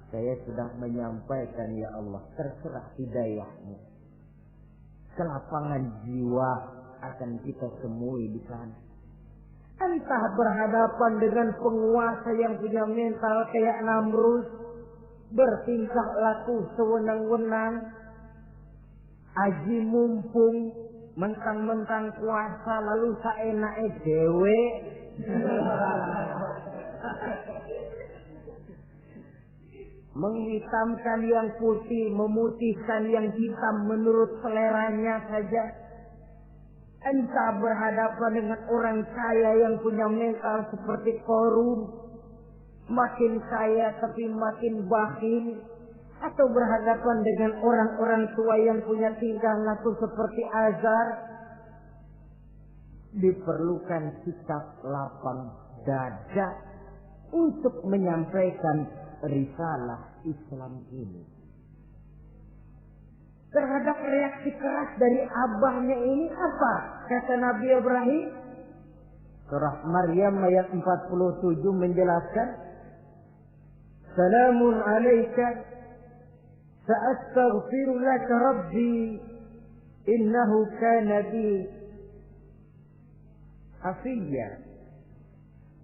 saya sudah menyampaikan, ya Allah, terserah hidayahmu. Kelapangan jiwa akan kita temui di sana. Entah berhadapan dengan penguasa yang punya mental kayak Namrud, bertingkah laku sewenang-wenang, aji mumpung, mentang-mentang kuasa lalu saenake dhewe. Menghitamkan yang putih, memutihkan yang hitam menurut seleranya saja. Entah berhadapan dengan orang kaya yang punya mental seperti Korun, makin kaya tapi makin bakhil, atau berhadapan dengan orang-orang tua yang punya tingkah laku seperti Azar, diperlukan sikap lapang dada untuk menyampaikan risalah Islam ini. Terhadap reaksi keras dari abahnya ini apa? Kata Nabi Ibrahim. Surah Maryam ayat 47 menjelaskan, Salamun alaika sa'astaghfiru laka rabbi innahu kana bi hafiyya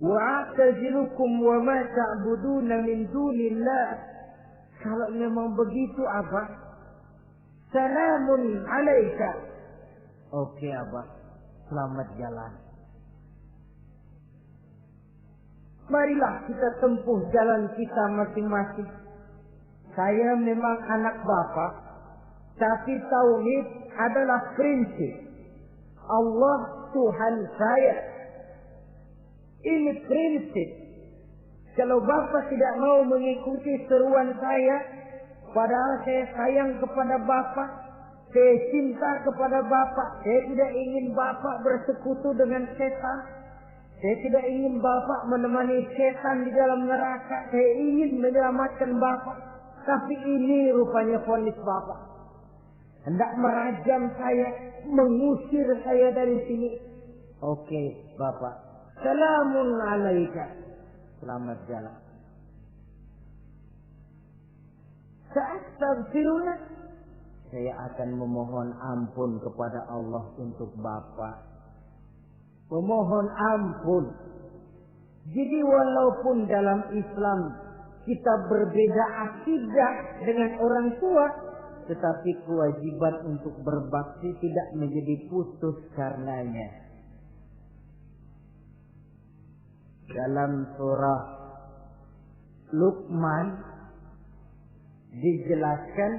wa a'tazilukum wa ma ta'buduna min dunillah. Kalau memang begitu apa? Salamun alaika. Oke Abah, selamat jalan. Marilah kita tempuh jalan kita masing-masing. Saya memang anak Bapak, tapi tauhid adalah prinsip. Allah Tuhan saya. Ini prinsip. Kalau Bapak tidak mau mengikuti seruan saya, padahal saya sayang kepada Bapak, saya cinta kepada Bapak, saya tidak ingin Bapak bersekutu dengan setan, saya tidak ingin Bapak menemani setan di dalam neraka, saya ingin menyelamatkan Bapak, tapi ini rupanya vonis Bapak. Hendak merajam saya, mengusir saya dari sini. Oke Bapak, salamun alaika, selamat jalan. Sa'astaghfirullah, saya akan memohon ampun kepada Allah untuk Bapak. Memohon ampun. Jadi walaupun dalam Islam kita berbeda akidah dengan orang tua, tetapi kewajiban untuk berbakti tidak menjadi putus karenanya. Dalam surah Luqman dijelaskan,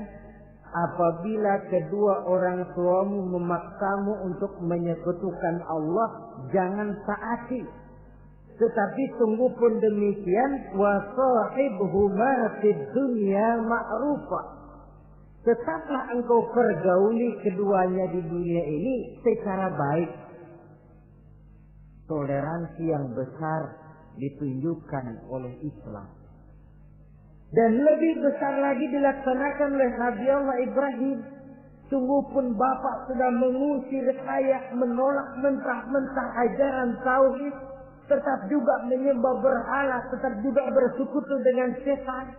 apabila kedua orang tuamu memaksamu untuk menyekutukan Allah, jangan taati. Tetapi sungguh pun demikian, wa sahibhuma fid dunya ma'rufa. Tetaplah engkau pergauli keduanya di dunia ini secara baik. Toleransi yang besar ditunjukkan oleh Islam. Dan lebih besar lagi dilaksanakan oleh Nabi Allah Ibrahim. Sungguh pun Bapak sudah mengusir saya, menolak mentah-mentah ajaran tauhid, tetap juga menyembah berhala, tetap juga bersekutu dengan setan.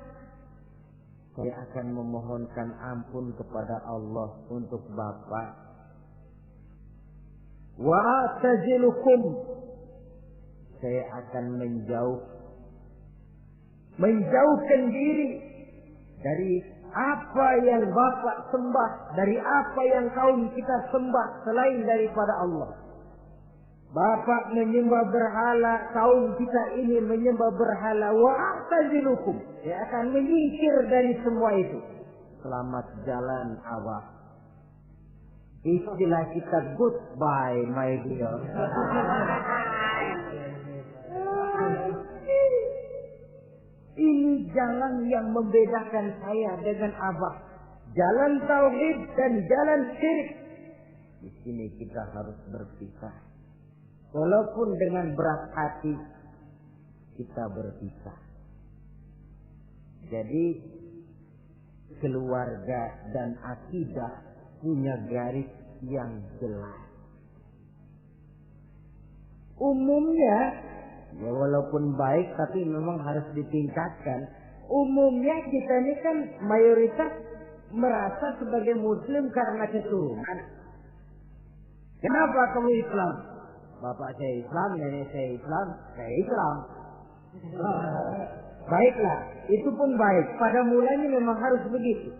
Saya akan memohonkan ampun kepada Allah untuk Bapak. Wa a'tazilukum, saya akan menjauhkan diri dari apa yang Bapak sembah, dari apa yang kaum kita sembah selain daripada Allah. Bapak menyembah berhala, kaum kita ini menyembah berhala. Wa a'tazilukum, saya akan menyingkir dari semua itu. Selamat jalan Abah. Istilah kita goodbye, my dear. Ini jalan yang membedakan saya dengan abang. Jalan tauhid dan jalan syirik. Di sini kita harus berpisah. Walaupun dengan berat hati kita berpisah. Jadi keluarga dan akidah punya garis yang jelas. Umumnya, ya walaupun baik tapi memang harus ditingkatkan. Umumnya kita ini kan mayoritas merasa sebagai muslim karena keturunan. Kenapa kamu Islam? Bapak saya Islam, nenek saya Islam, saya Islam. Baiklah, itu pun baik. Pada mulanya memang harus begitu.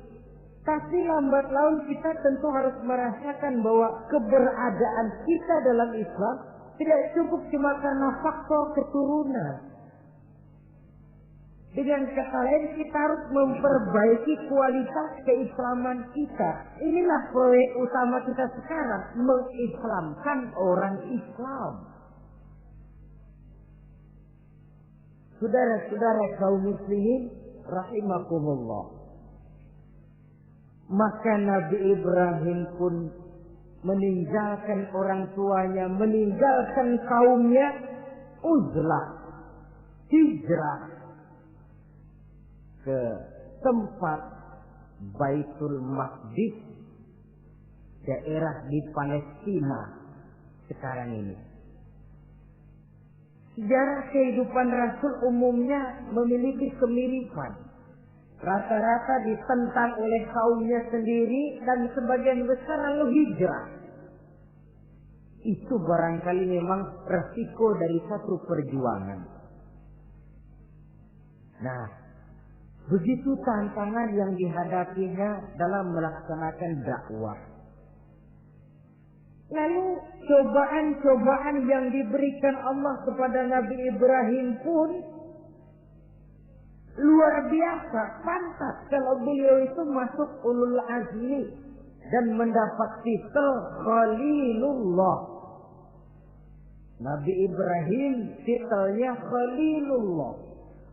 Tapi lambat laun kita tentu harus merasakan bahwa keberadaan kita dalam Islam tidak cukup cuma karena faktor keturunan. Dengan kata lain kita harus memperbaiki kualitas keislaman kita. Inilah proyek utama kita sekarang, mengislamkan orang Islam. Saudara-saudara kaum muslimin rahimakumullah. Maka Nabi Ibrahim pun meninggalkan orang tuanya, meninggalkan kaumnya, uzlah, hijrah ke tempat Baitul Maqdis, daerah di Palestina sekarang ini. Sejarah kehidupan Rasul umumnya memiliki kemiripan. Rata-rata ditentang oleh kaumnya sendiri dan sebagian besar lalu hijrah. Itu barangkali memang resiko dari satu perjuangan. Nah, begitu tantangan yang dihadapinya dalam melaksanakan dakwah. Lalu cobaan-cobaan yang diberikan Allah kepada Nabi Ibrahim pun luar biasa. Pantas kalau beliau itu masuk ulul azmi dan mendapat titel Khalilullah. Nabi Ibrahim titelnya Khalilullah,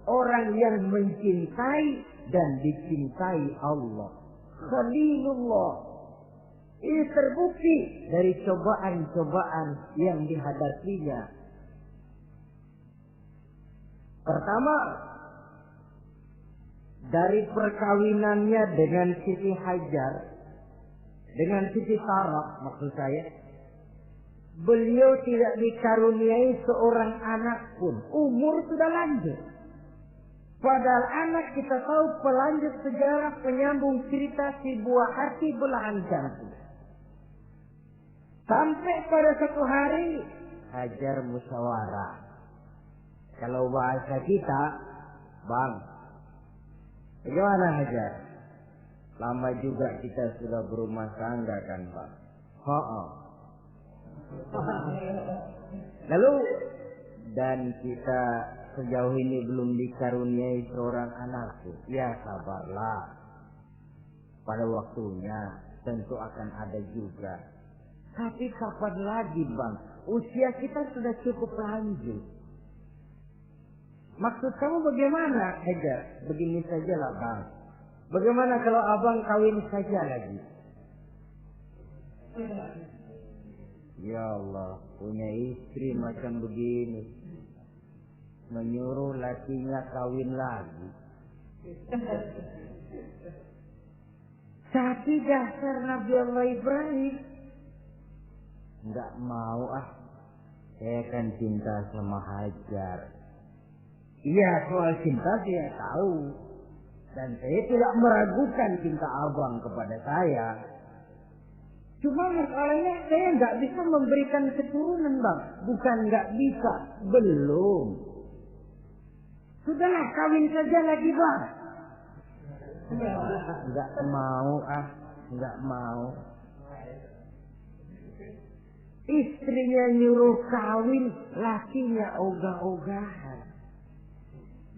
orang yang mencintai dan dicintai Allah. Khalilullah. Ini terbukti dari cobaan-cobaan yang dihadapinya. Pertama, dari perkawinannya dengan Siti Hajar, dengan Siti Sarah maksud saya, beliau tidak dikaruniai seorang anak pun. Umur sudah lanjut. Padahal anak kita tahu pelanjut sejarah, penyambung cerita, si buah hati belahan jantung. Sampai pada satu hari Hajar musyawarah. Kalau bahasa kita, Bang, bagaimana Hajar? Lama juga kita sudah berumah tangga kan, Pak? Lalu, dan kita sejauh ini belum dikaruniai seorang anak. Ya sabarlah. Pada waktunya tentu akan ada juga. Tapi kapan lagi, Bang? Usia kita sudah cukup lanjut. Maksud kamu bagaimana, Hajar? Begini sajalah, Bang. Bagaimana kalau abang kawin saja lagi? Ya Allah, punya istri macam begini. Menyuruh lakinya kawin lagi. Tapi dasar Nabi Allah Ibrahim, enggak mau saya kan cinta sama Hajar. Iya, soal cinta saya tahu. Dan saya tidak meragukan cinta abang kepada saya. Cuma masalahnya saya nggak bisa memberikan keturunan, Bang. Bukan nggak bisa, belum. Sudahlah, kawin saja lagi, Bang. Nggak mau, nggak mau. Istrinya nyuruh kawin, lakinya ogah-ogahan.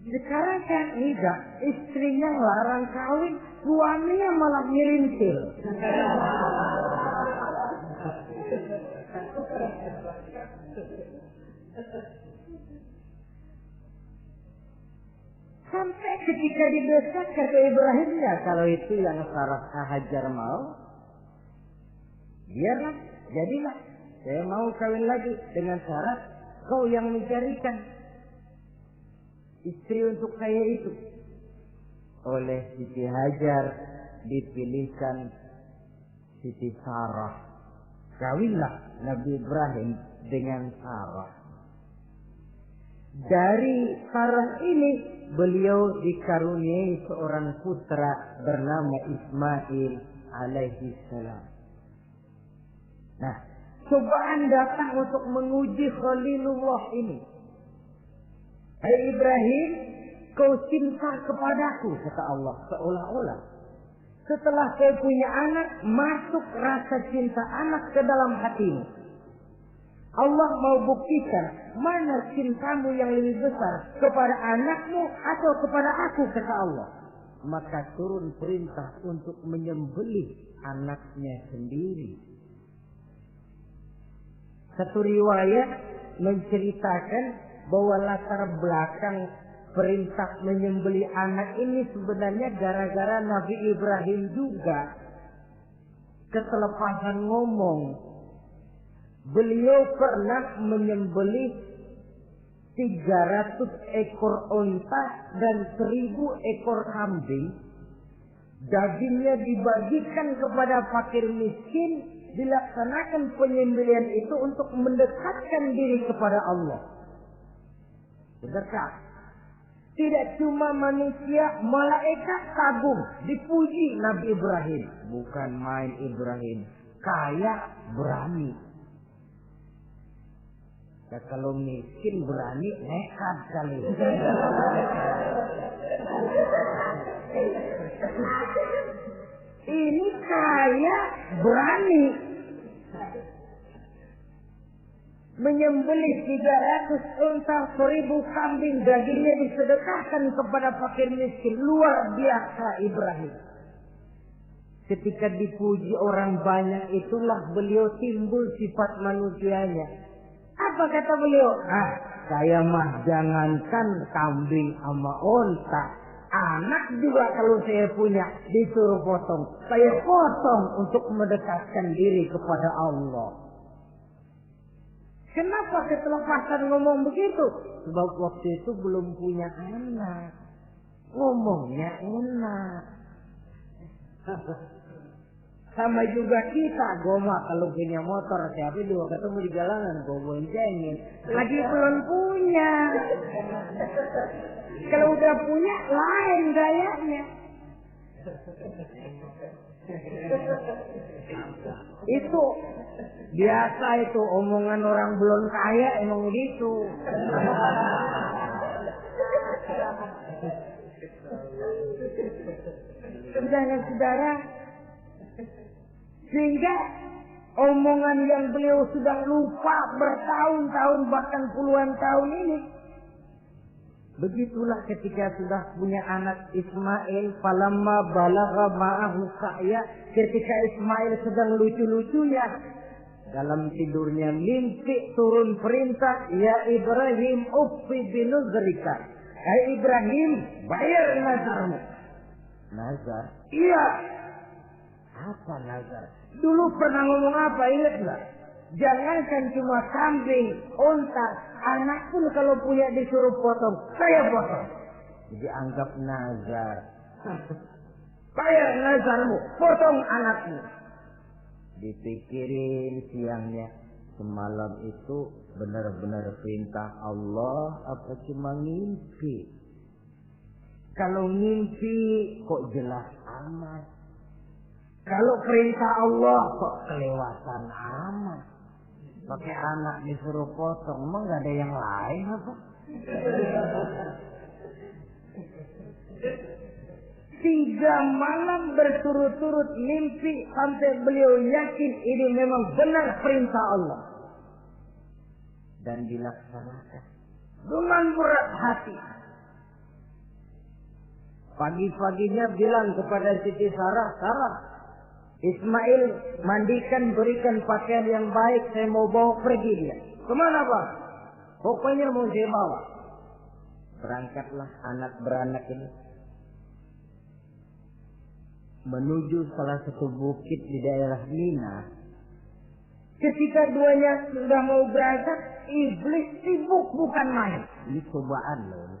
Sekarang kan enggak, istrinya larang kawin, suaminya malah ngirintil. Sampai ketika didesak kata Ibrahim, ya kalau itu yang Sarah Hajar mau, biarlah, jadilah. Saya mau kawin lagi dengan Sarah, kau yang mencarikan istri untuk saya itu. Oleh Siti Hajar dipilihkan Siti Sarah. Kawinlah Nabi Ibrahim dengan Sarah. Dari Sarah ini beliau dikaruniai seorang putra bernama Ismail alaihi salam. Nah, cobaan datang untuk menguji Khalilullah ini. Hai Ibrahim, kau cinta kepadaku, kata Allah, seolah-olah setelah saya punya anak, masuk rasa cinta anak ke dalam hatimu. Allah mau buktikan mana cintamu yang lebih besar, kepada anakmu atau kepada aku, kata Allah. Maka turun perintah untuk menyembelih anaknya sendiri. Satu riwayat menceritakan bahwa latar belakang perintah menyembelih anak ini sebenarnya gara-gara Nabi Ibrahim juga ketelepasan ngomong. Beliau pernah menyembelih 300 ekor unta dan 1000 ekor kambing. Dagingnya dibagikan kepada fakir miskin, dilaksanakan penyembelihan itu untuk mendekatkan diri kepada Allah. Berdekat. Tidak cuma manusia, malaikat kagum, dipuji Nabi Ibrahim. Bukan main Ibrahim, kaya berani. Ya, kalau miskin berani, nekat kali. Ini kaya berani. Menyembelih 300 unta, 1000 kambing, dagingnya disedekahkan kepada fakir miskin. Luar biasa Ibrahim. Ketika dipuji orang banyak, itulah beliau timbul sifat manusianya. Apa kata beliau? Saya mah jangankan kambing sama unta, anak juga kalau saya punya disuruh potong, saya potong untuk mendekatkan diri kepada Allah. Kenapa ketelepasan ngomong begitu? Sebab waktu itu belum punya anak. Ngomongnya enak. Sama juga kita, goma kalau punya motor, siapa juga ketemu di jalanan, gue boncengin. Lagi belum punya. Kalau udah punya, lain gayanya. Itu biasa, itu omongan orang belum kaya emang gitu. Saudara-saudara, sehingga omongan yang beliau sudah lupa bertahun-tahun bahkan puluhan tahun ini. Begitulah ketika sudah punya anak Ismail, falamma balagha ma'ahu sa'ya, ketika Ismail sedang lucu-lucunya dalam tidurnya mimpi turun perintah, ya Ibrahim uffi binuzrika. Hai Ibrahim, bayar nazarmu. Nazar? Iya. Apa nazar? Dulu pernah ngomong apa, ingat nggak? Jangankan cuma kambing, unta, anak pun kalau punya disuruh potong, saya potong. Jadi anggap nazar. Bayar nazarmu, potong anakmu. Dipikirin siangnya, semalam itu benar-benar perintah Allah apa cuma ngimpi? Kalau ngimpi kok jelas amat. Kalau perintah Allah kok kelewatan amat. Pakai anak disuruh potong, emang gak ada yang lain apa? 3 malam berturut-turut mimpi sampai beliau yakin ini memang benar perintah Allah. Dan dilaksanakan dengan berat hati. Pagi-paginya bilang kepada Siti Sarah, Sarah, Ismail mandikan, berikan pakaian yang baik, saya mau bawa pergi dia. Kemana Pak? Pokoknya mau saya bawa. Berangkatlah anak beranak ini menuju salah satu bukit di daerah Mina. Ketika duanya sudah mau berangkat, iblis sibuk bukan main. Ini cobaan loh.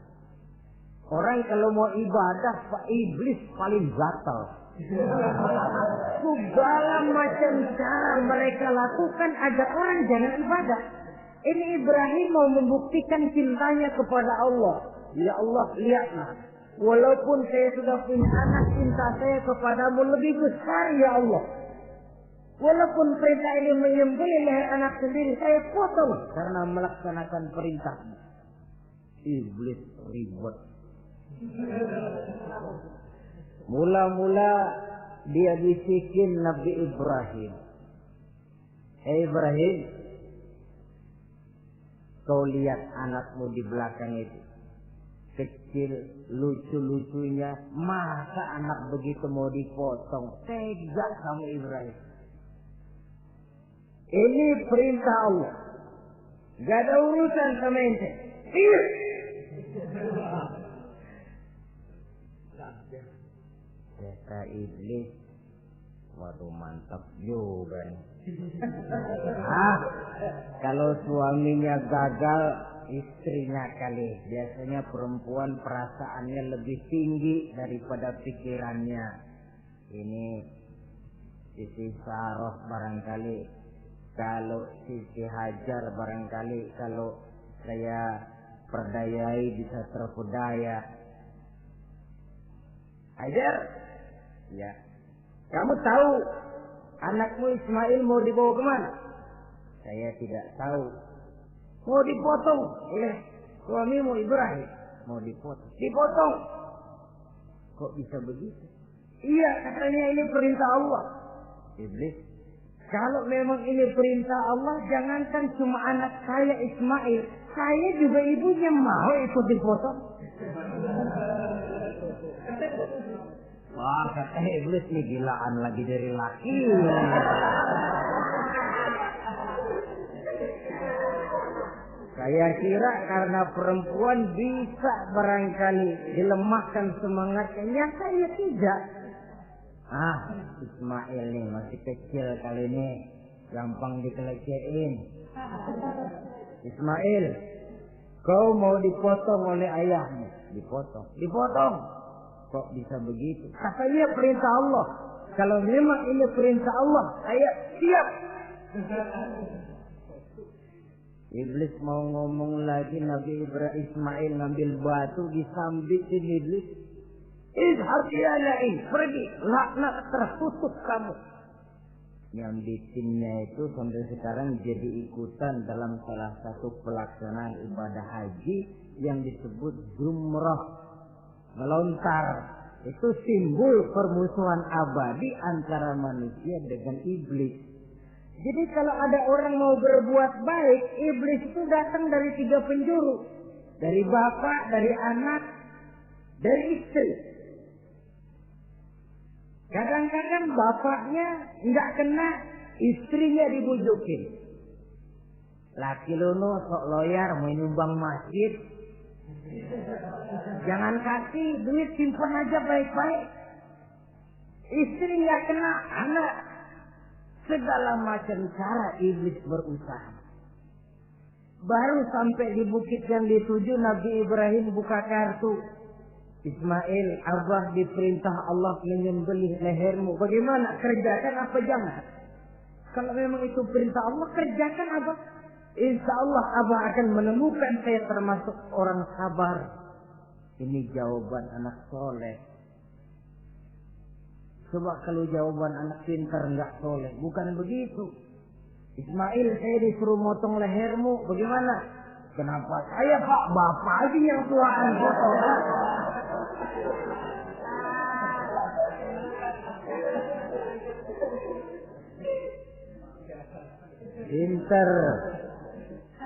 Orang kalau mau ibadah, Pak, iblis paling gatal. Segala macam cara mereka lakukan agar orang jangan ibadah. Ini Ibrahim mau membuktikan cintanya kepada Allah. Ya Allah, lihatlah. Walaupun saya sudah punya anak, cinta saya kepadamu lebih besar ya Allah. Walaupun perintah ini menyembelih leher anak sendiri, saya potong karena melaksanakan perintahmu. Iblis ribut. Mula-mula dia bisikin Nabi Ibrahim. Ibrahim, kau lihat anakmu di belakang itu. Kecil, lucu-lucunya. Masa anak begitu mau dipotong? Tega kamu Ibrahim. Ini perintah Allah. Gak ada urusan sama ente. Kata iblis, waduh mantap juga nih. Kalau suaminya gagal, istrinya kali. Biasanya perempuan perasaannya lebih tinggi daripada pikirannya. Ini Siti Saroh barangkali. Kalau Siti Hajar barangkali. Kalau saya perdayai bisa terpedaya. Hajar, ya. Kamu tahu anakmu Ismail mau dibawa kemana? Saya tidak tahu. Mau dipotong oleh suamimu Ibrahim. Mau dipotong. Dipotong. Kok bisa begitu? Iya, katanya ini perintah Allah. Iblis, kalau memang ini perintah Allah, jangankan cuma anak saya Ismail, saya juga ibunya mau ikut dipotong. Wah, kata iblis nih gilaan lagi dari laki. Saya kira karena perempuan bisa barangkali dilemahkan semangatnya, saya tidak. Ismail nih masih kecil kali ini, gampang dikelecehin. Ismail, kau mau dipotong oleh ayahmu. Dipotong. Kok bisa begitu? Katanya perintah Allah. Kalau memang ini perintah Allah, saya siap. Iblis mau ngomong lagi, Nabi Ibrahim Ismail ngambil batu disambitin iblis. Izhar ya lain, pergi, laknat tertutup kamu. Nyambitinnya itu sampai sekarang jadi ikutan dalam salah satu pelaksanaan ibadah haji yang disebut Jumrah. Melontar. Itu simbol permusuhan abadi antara manusia dengan iblis. Jadi kalau ada orang mau berbuat baik, iblis itu datang dari 3 penjuru. Dari bapak, dari anak, dari istri. Kadang-kadang bapaknya nggak kena, istrinya dibujukin. Laki lu sok loyar mau nyumbang masjid. Jangan kasih duit, simpan aja baik-baik. Istri nggak kena, anak. Segala macam cara iblis berusaha. Baru sampai di bukit yang dituju, Nabi Ibrahim buka kartu. Ismail, Abah diperintah Allah menyembelih lehermu. Bagaimana? Kerjakan apa jangan? Kalau memang itu perintah Allah, kerjakan Abah. Insya Allah Abah akan menemukan saya termasuk orang sabar. Ini jawaban anak soleh. Coba kalau jawaban anak pintar nggak soleh, bukan begitu. Ismail, saya disuruh motong lehermu, bagaimana? Kenapa saya Pak? Bapak aja yang tuaan potong.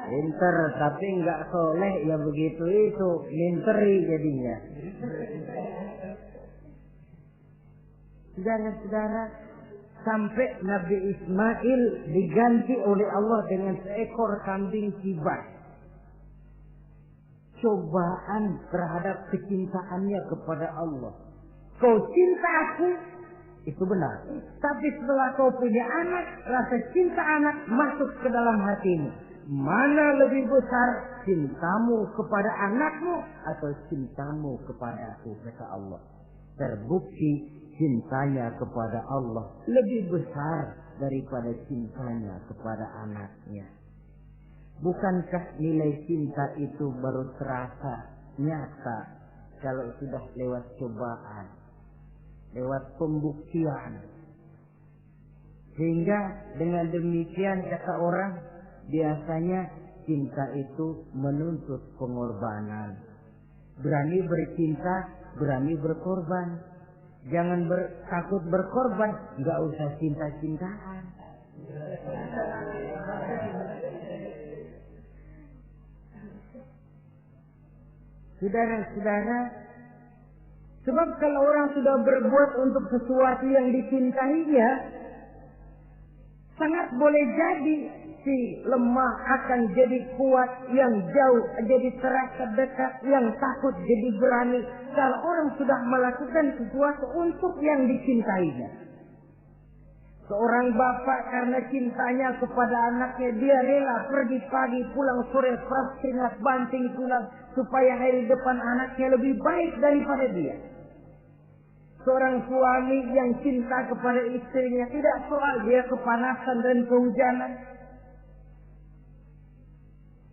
Pinter, tapi nggak soleh ya begitu itu, minteri jadinya. Saudara-saudara, sampai Nabi Ismail diganti oleh Allah dengan seekor kambing kibas. Cobaan terhadap kecintaannya kepada Allah. Kau cinta aku, itu benar. Tapi setelah kau punya anak, rasa cinta anak masuk ke dalam hatimu. Mana lebih besar, cintamu kepada anakmu atau cintamu kepada aku, kata Allah. Terbukti cintanya kepada Allah lebih besar daripada cintanya kepada anaknya. Bukankah nilai cinta itu baru terasa nyata kalau sudah lewat cobaan, lewat pembuktian? Sehingga dengan demikian kata orang, biasanya cinta itu menuntut pengorbanan. Berani bercinta, berani berkorban. Jangan takut berkorban, nggak usah cinta-cintaan. Saudara-saudara, sebab kalau orang sudah berbuat untuk sesuatu yang dicintainya, sangat boleh jadi si lemah akan jadi kuat, yang jauh jadi terasa dekat, yang takut jadi berani. Kalau orang sudah melakukan sesuatu untuk yang dicintainya. Seorang bapak karena cintanya kepada anaknya, dia rela pergi pagi pulang sore, peras keringat banting tulang supaya hari depan anaknya lebih baik daripada dia. Seorang suami yang cinta kepada istrinya, tidak soal dia kepanasan dan kehujanan,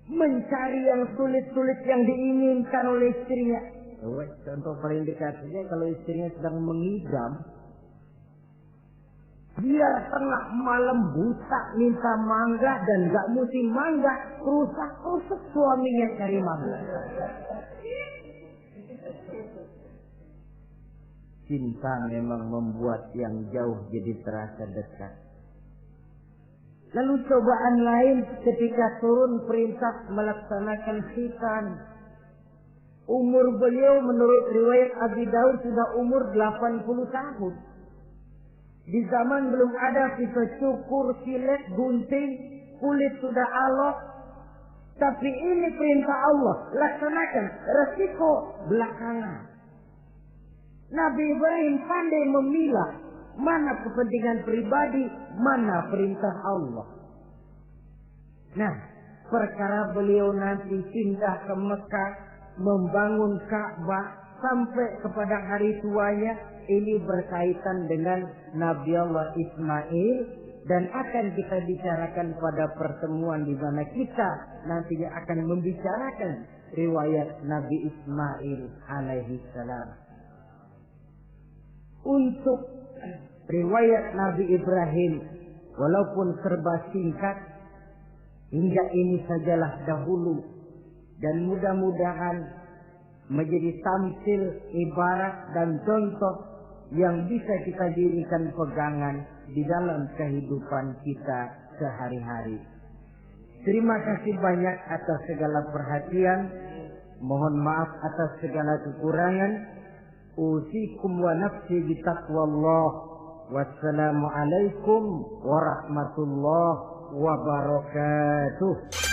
mencari yang sulit-sulit yang diinginkan oleh istrinya. Contoh paling dekat saja, kalau istrinya sedang mengidam, dia tengah malam buta minta mangga dan gak musim mangga, rusak-rusak suaminya cari mangga. Cinta memang membuat yang jauh jadi terasa dekat. Lalu cobaan lain ketika turun perintah melaksanakan khitan. Umur beliau menurut riwayat Abi Daud sudah umur 80 tahun. Di zaman belum ada pisau cukur, silet, gunting, kulit sudah alot. Tapi ini perintah Allah, laksanakan, resiko belakangan. Nabi Ibrahim pandai memilah mana kepentingan pribadi, mana perintah Allah. Nah, perkara beliau nanti pindah ke Mekah, membangun Ka'bah sampai kepada hari tuanya, ini berkaitan dengan Nabi Allah Ismail, dan akan kita bicarakan pada pertemuan di mana kita nantinya akan membicarakan riwayat Nabi Ismail alaihi salam. Untuk riwayat Nabi Ibrahim, walaupun serba singkat, hingga ini sajalah dahulu, dan mudah-mudahan menjadi tamsil, ibarat dan contoh yang bisa kita jadikan pegangan di dalam kehidupan kita sehari-hari. Terima kasih banyak atas segala perhatian. Mohon maaf atas segala kekurangan. Usikum wa nafsi bitaqwallah. Wassalamualaikum warahmatullahi wabarakatuh.